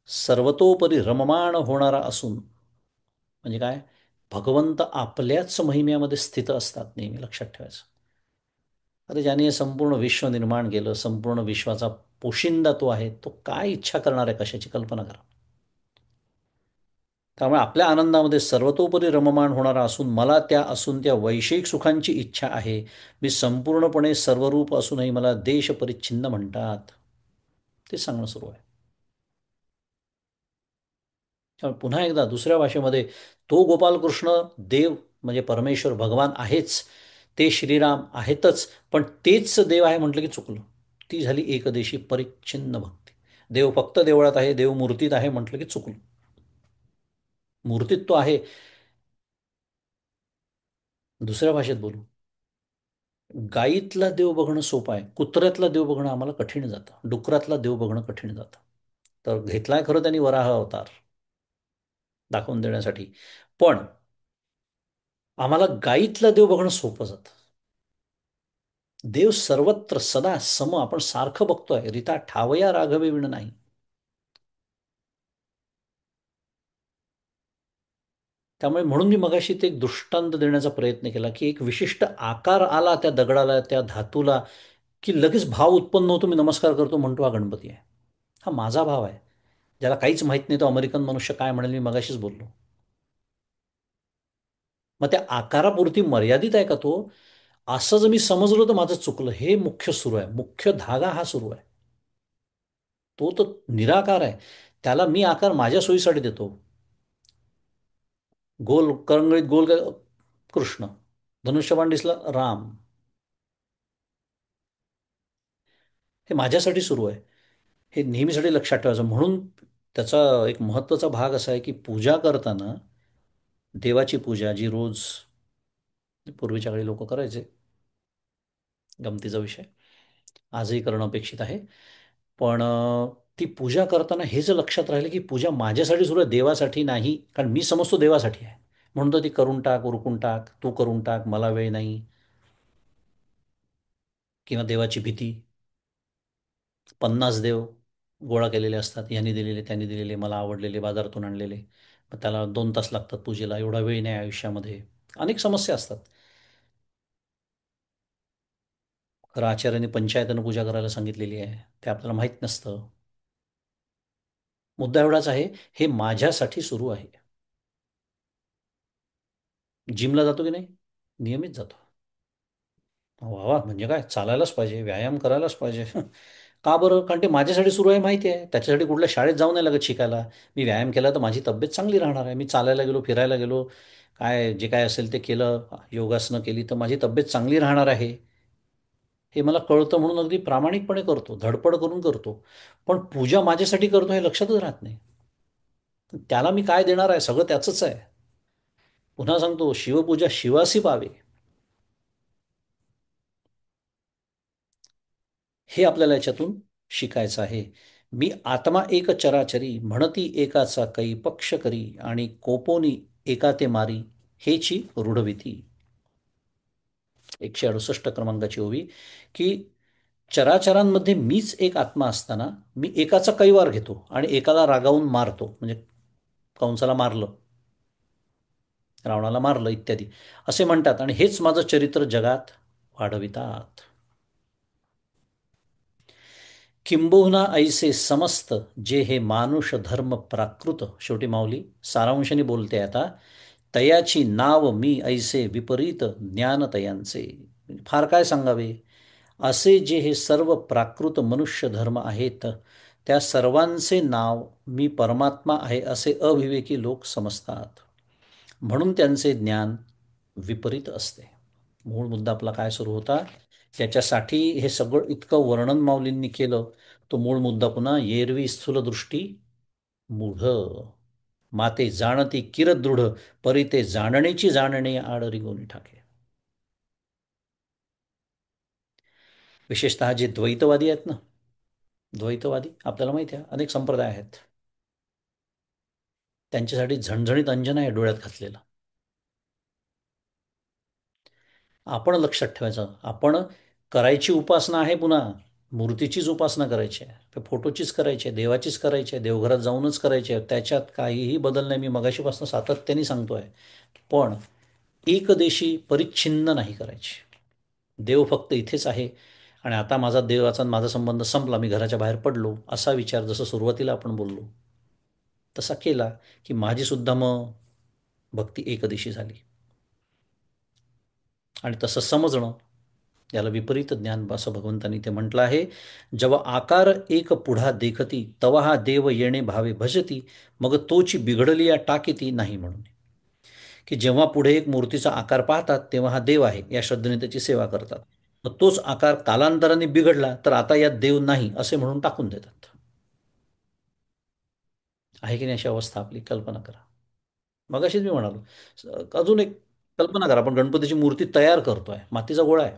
S1: सर्वतोपरी रममाण होणारा असून. म्हणजे काय? भगवंत आपल्याच महिम्यामध्ये स्थित असतात, नेहमी लक्षात ठेवायचं. अरे, ज्याने हे संपूर्ण विश्व निर्माण केलं, संपूर्ण विश्वाचा पोशिंदा तो आहे, तो काय इच्छा करणार आहे कशाची? कल्पना करा. त्यामुळे आपल्या आनंदामध्ये सर्वतोपरी रममाण होणारा असून मला त्या असून त्या वैषयिक सुखांची इच्छा आहे. मी संपूर्णपणे सर्वरूप असूनही मला देश परिच्छिन्न म्हणतात. ते सांगणं सुरू आहे. त्यामुळे पुन्हा एकदा दुसऱ्या भाषेमध्ये तो गोपालकृष्ण देव म्हणजे परमेश्वर भगवान आहेच, ते श्रीराम आहेतच, पण तेच देव आहे म्हटलं की चुकलं. ती झाली एकदेशी परिच्छिन्न भक्ती. देव फक्त देवळात आहे, देव मूर्तीत आहे म्हटलं की चुकलं. मूर्तीत तो आहे. दुसऱ्या भाषेत बोलू. गाईतला देव बघणं सोपं आहे, कुत्र्यातला देव बघणं आम्हाला कठीण जातं, डुकरातला देव बघणं कठीण जातं. तर घेतलाय खरं त्यांनी वराह अवतार दाखवून देण्यासाठी. पण आम्हाला गाईतला देव बघणं सोपं जातं. देव सर्वत्र सदा सम आपण सारखं बघतोय. रीता ठावया राघवे विण नाही. त्यामुळे म्हणून मी मगाशी ते एक दृष्टांत देण्याचा प्रयत्न केला, की एक विशिष्ट आकार आला त्या दगडाला, त्या धातूला, की लगेच भाव उत्पन्न होतो. मी नमस्कार करतो, म्हणतो हा गणपती आहे. हा माझा भाव आहे. ज्याला काहीच माहीत नाही तो अमेरिकन मनुष्य काय म्हणेल मी मगाशीच बोललो. मग त्या आकारापुरती मर्यादित आहे का तो? असं जर मी समजलो तर माझं चुकलं. हे मुख्य सुरू आहे. मुख्य धागा हा सुरू आहे. तो तर निराकार आहे. त्याला मी आकार माझ्या सोयीसाठी देतो. गोल करंगळीत गोल कृष्ण, धनुष्यबाण दिसला राम. हे माझ्यासाठी सुरू आहे. हे नेहमीसाठी लक्षात ठेवायचं. म्हणून त्याचा एक महत्त्वाचा भाग असा आहे की पूजा करताना, देवाची पूजा जी रोज पूर्वीच्या काळी लोक करायचे, गमतीचा विषय, आजही करणं अपेक्षित आहे. पण ती पूजा करताना हे जर लक्षात राहिलं की पूजा माझ्यासाठी सुरू आहे, देवासाठी नाही. कारण मी समजतो देवासाठी आहे, म्हणून तर ती करून टाक, उरकून टाक, तू करून टाक, मला वेळ नाही. किंवा देवाची भीती. 50 देव गोळा केलेले असतात, यांनी दिलेले, त्यांनी दिलेले, मला आवडलेले, बाजारातून आणलेले. मग त्याला 2 तास लागतात पूजेला, एवढा वेळ नाही आयुष्यामध्ये. अनेक समस्या असतात. खरं आचार्यांनी पंचायतनं पूजा करायला सांगितलेली आहे, ते आपल्याला माहीत नसतं. मुद्दा एवढाच आहे, हे माझ्यासाठी सुरू आहे. जिमला जातो की नाही? नियमित जातो. वा वा, म्हणजे काय, चालायलाच पाहिजे, व्यायाम करायलाच पाहिजे. का बरं? कारण ते माझ्यासाठी सुरू आहे, माहिती आहे. त्याच्यासाठी कुठल्या शाळेत जाऊ नाही लागत शिकायला. मी व्यायाम केला तर माझी तब्येत चांगली राहणार आहे. मी चालायला गेलो, फिरायला गेलो, काय जे काय असेल ते केलं, योगासनं केली तर माझी तब्येत चांगली राहणार आहे. हे मला कळतं म्हणून अगदी प्रामाणिकपणे करतो, धडपड करून करतो. पण पूजा माझ्यासाठी करतो हे लक्षातच राहत नाही. त्याला मी काय देणार आहे? सगळं त्याचंच आहे. पुन्हा सांगतो, शिवपूजा शिवासी पावे, हे आपल्याला याच्यातून शिकायचं आहे. मी आत्मा एक चराचरी, म्हणती एकाचा कै पक्ष करी, आणि कोपोनी एका ते मारी, हेची रूढविती. 168 क्रमांकाची ओवी, की चराचरांमध्ये मीच एक आत्मा असताना मी एकाचा कैवार घेतो आणि एकाला रागावून मारतो. म्हणजे कंसाला मारलं, रावणाला मारलं इत्यादी असे म्हणतात, आणि हेच माझं चरित्र जगात वाढवितात. किंबहुना ऐसे समस्त जे हे मानुष धर्म प्राकृत. शेवटी माऊली सारांशाने बोलते आता, तयाची नाव मी ऐसे विपरीत ज्ञान तयांचे. फार काय सांगावे. असे जे हे सर्व प्राकृत मनुष्य धर्म आहेत, त्या सर्वांचे नाव मी परमात्मा आहे असे अविवेकी लोक समजतात. म्हणून त्यांचे ज्ञान विपरीत असते. मूळ मुद्दा आपला काय सुरू होता, त्याच्यासाठी हे सगळं इतकं वर्णन माऊलींनी केलं. तो मूळ मुद्दा पुन्हा, येरवी स्थूल दृष्टी मूढ, माते जाणती किरदृढ, परी ते जाणण्याची जाणणे आडरी गोनी ठाके. विशेषतः जे द्वैतवादी आहेत ना, द्वैतवादी आपल्याला माहिती आहे अनेक संप्रदाय आहेत, त्यांच्यासाठी झणझणीत अंजन आहे डोळ्यात घातलेलं. आपण लक्षात ठेवायचं, आपण करायची उपासना आहे, पुन्हा मूर्तीचीच उपासना करायची आहे, फोटोचीच करायची आहे, देवाचीच करायची आहे, देवघरात जाऊनच करायची आहे, त्याच्यात काहीही बदल नाही. मी मगाशीपासून सातत्याने सांगतोय. पण एकदेशी परिच्छिन्न नाही करायची. देव फक्त इथेच आहे, आणि आता माझा देवाचा माझा संबंध संपला, मी घराच्या बाहेर पडलो, असा विचार जसं सुरुवातीला आपण बोललो तसा केला, की माझी सुद्धा मग भक्ती एकदिशी झाली. आणि तसं समजणं, याला विपरीत ज्ञान असं भगवंतांनी ते म्हटलं आहे. जेव्हा आकार एक पुढा देखती, तवा हा देव येणे भावे भजती, मग तोची बिघडली या टाकीती नाही म्हणून. की जेव्हा पुढे एक मूर्तीचा आकार पाहतात तेव्हा हा देव आहे या श्रद्धेने त्याची सेवा करतात. मग तोच आकार कालांतराने बिघडला तर आता यात देव नाही असे म्हणून टाकून देतात. आहे की नाही अशी अवस्था आपली? कल्पना करा. मगाशीच मी म्हणालो, अजून एक कल्पना करा, आपण गणपतीची मूर्ती तयार करतोय, मातीचा गोळा आहे.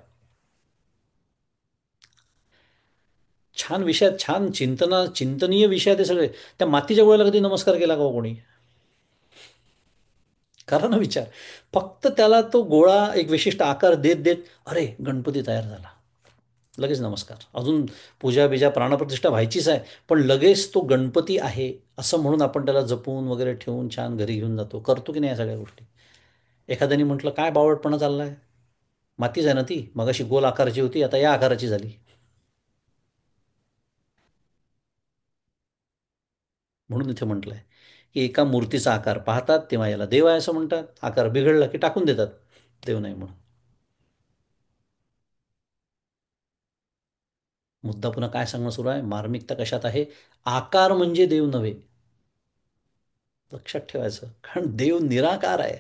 S1: छान विषय, छान चिंतनीय विषय ते सगळे. त्या मातीच्या गोळ्याला कधी नमस्कार केला का हो कोणी? करा ना विचार. फक्त त्याला तो गोळा एक विशिष्ट आकार देत देत, अरे गणपती तयार झाला. लगेच नमस्कार. अजून पूजा बिजा प्राणप्रतिष्ठा व्हायचीच आहे, पण लगेच तो गणपती आहे असं म्हणून आपण त्याला जपून वगैरे ठेवून छान घरी घेऊन जातो. करतो की नाही या सगळ्या गोष्टी? एखाद्याने म्हटलं, काय बावळटपणा चाललाय? मातीच आहे ना ती, मगाशी गोल आकाराची होती, आता या आकाराची झाली. म्हणून इथे म्हटलंय की एका मूर्तीचा आकार पाहतात तेव्हा याला देव आहे असं म्हणतात, आकार बिघडला की टाकून देतात देव नाही म्हणून. मुद्दा पुन्हा काय सांगणं सुरू आहे, मार्मिकता कशात आहे? आकार म्हणजे देव नव्हे, लक्षात ठेवायचं. कारण देव निराकार आहे.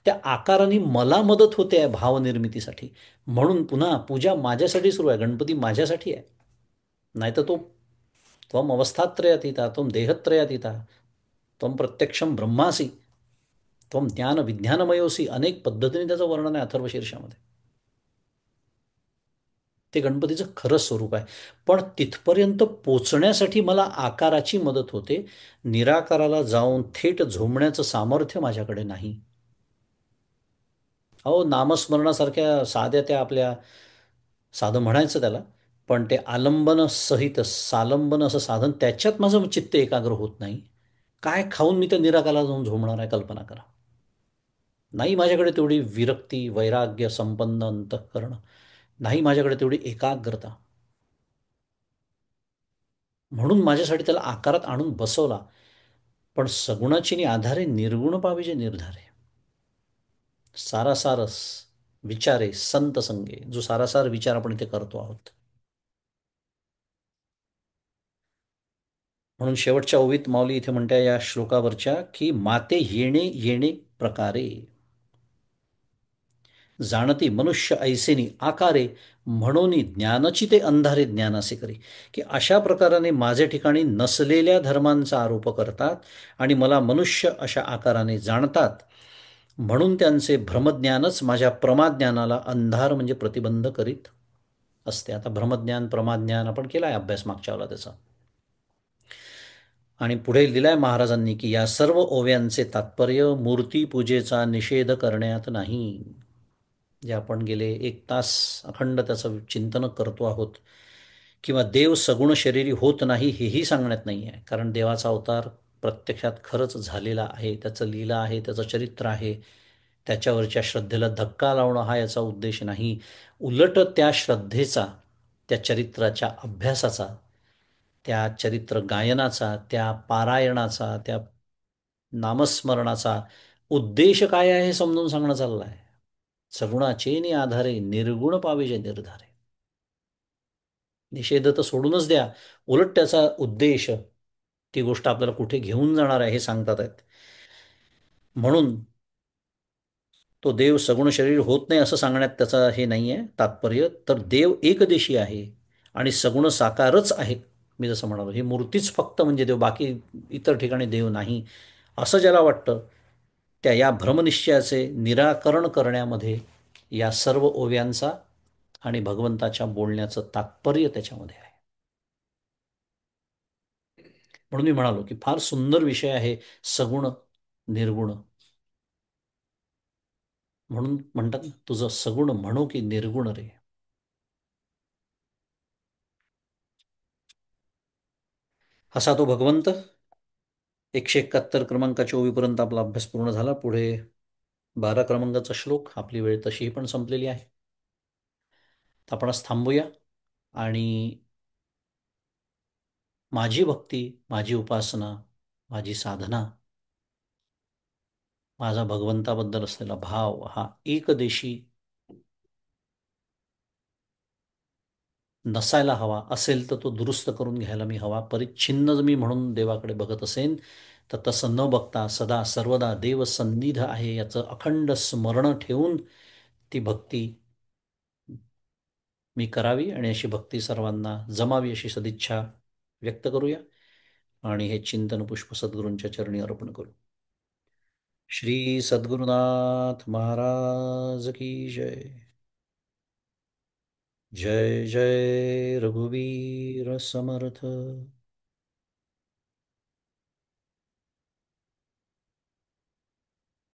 S1: त्या आकाराने मला मदत होते आहे भावनिर्मितीसाठी. म्हणून पुन्हा पूजा माझ्यासाठी सुरू आहे, गणपती माझ्यासाठी आहे. नाहीतर तो त्वम अवस्थात्रयातीता, त्वम देहत्रयातीता, त्वम प्रत्यक्षम ब्रह्मासी, त्वम ज्ञान विज्ञानमयोसी, अनेक पद्धतीने त्याचं वर्णन आहे अथर्वशीर्षामध्ये. ते गणपतीचं खरं स्वरूप आहे. पण तिथपर्यंत पोचण्यासाठी मला आकाराची मदत होते. निराकाराला जाऊन थेट झोंबण्याचं सामर्थ्य माझ्याकडे नाही. अहो, नामस्मरणासारख्या साध्या त्या आपल्या, साधं म्हणायचं त्याला, पण ते आलंबन सहित सालंबन असं साधन, त्याच्यात माझं चित्त एकाग्र होत नाही. काय खाऊन मी त्या निराकाराला जाऊन झोंबणार आहे, कल्पना करा. नाही माझ्याकडे तेवढी विरक्ती, वैराग्य संपन्न अंतःकरण, नाही माझ्याकडे तेवढी एकाग्रता. म्हणून माझ्यासाठी त्याला आकारात आणून बसवला. पण सगुणाची आधारे निर्गुण पाविजे निर्धारे. सारासारस विचारे संत संगे, जो सारासार विचार आपण इथे करतो आहोत. म्हणून शेवटच्या ओवीत माऊली इथे म्हणत्या या श्लोकावरच्या, की माते येणे येणे प्रकारे जाणती मनुष्य ऐसेनी आकारे, म्हणून ज्ञानाची ते अंधारे ज्ञानासे करी. की अशा प्रकाराने माझ्या ठिकाणी नसलेल्या धर्मांचा आरोप करतात आणि मला मनुष्य अशा आकाराने जाणतात. म्हणून त्यांचे भ्रमज्ञानच माझ्या प्रमाज्ञानाला अंधार म्हणजे प्रतिबंध करीत असते. आता भ्रमज्ञान प्रमाज्ञान आपण केला आहे अभ्यास मागच्या वेळेला त्याचा. आणि पुढे लिहिलाय महाराजांनी की या सर्व ओव्यांचे तात्पर्य मूर्तीपूजेचा निषेध करण्यात नाही. जे आपण गेले 1 तास अखंड त्याचं चिंतन करतो आहोत. किंवा देव सगुण शरीरी होत नाही हेही सांगण्यात नाही आहे. कारण देवाचा अवतार प्रत्यक्षात खरंच झालेला आहे, त्याचं लीला आहे, त्याचं चरित्र आहे. त्याच्यावरच्या श्रद्धेला धक्का लावणं हा याचा उद्देश नाही. उलट त्या श्रद्धेचा, त्या चरित्राच्या अभ्यासाचा, त्या चरित्र गायनाचा, त्या पारायणाचा, त्या नामस्मरणाचा उद्देश काय आहे हे समजून सांगणं चाललं आहे. सगुणाचे आधारे निर्गुण पाविजे निर्धारे. निषेध तर सोडूनच द्या, उलट त्याचा उद्देश, ती गोष्ट आपल्याला कुठे घेऊन जाणार आहे हे सांगतात आहेत. म्हणून तो देव सगुण शरीर होत नाही असं सांगण्यात त्याचा हे नाही आहे तात्पर्य. तर देव एकदेशी आहे आणि सगुण साकारच आहे. मी जसं म्हणालो, ही मूर्तीच फक्त म्हणजे देव, बाकी इतर ठिकाणी देव नाही असं ज्याला वाटतं, त्या या भ्रमनिश्चयाचे निराकरण करण्यामध्ये या सर्व ओव्यांचा आणि भगवंताच्या बोलण्याचं तात्पर्य त्याच्यामध्ये आहे. म्हणून मी म्हणालो की फार सुंदर विषय आहे सगुण निर्गुण. म्हणून म्हणतात ना, तुझं सगुण म्हणू की निर्गुण रे. असा तो भगवंत. 171 क्रमांकाच्या ओवीपर्यंत आपला अभ्यास पूर्ण झाला. पुढे 12 क्रमांकाचा श्लोक. आपली वेळ तशीही पण संपलेली आहे. आपण आज थांबूया आणि माझी भक्ती, माझी उपासना, माझी साधना, माझा भगवंताबद्दल असलेला भाव हा एकदेशी नसायला हवा. असेल तर तो दुरुस्त करून घ्यायला मी हवा. परिच्छिन्न मी म्हणून देवाकडे बघत असेन, तर तसं न बघता सदा सर्वदा देव सन्निध आहे याचं अखंड स्मरण ठेवून ती भक्ती मी करावी आणि अशी भक्ती सर्वांना जमावी अशी सदिच्छा व्यक्त करूया आणि हे चिंतन पुष्प सद्गुरूंच्या चरणी अर्पण करू. श्री सद्गुरुनाथ महाराज की जय. जय जय रघुवीर समर्थ.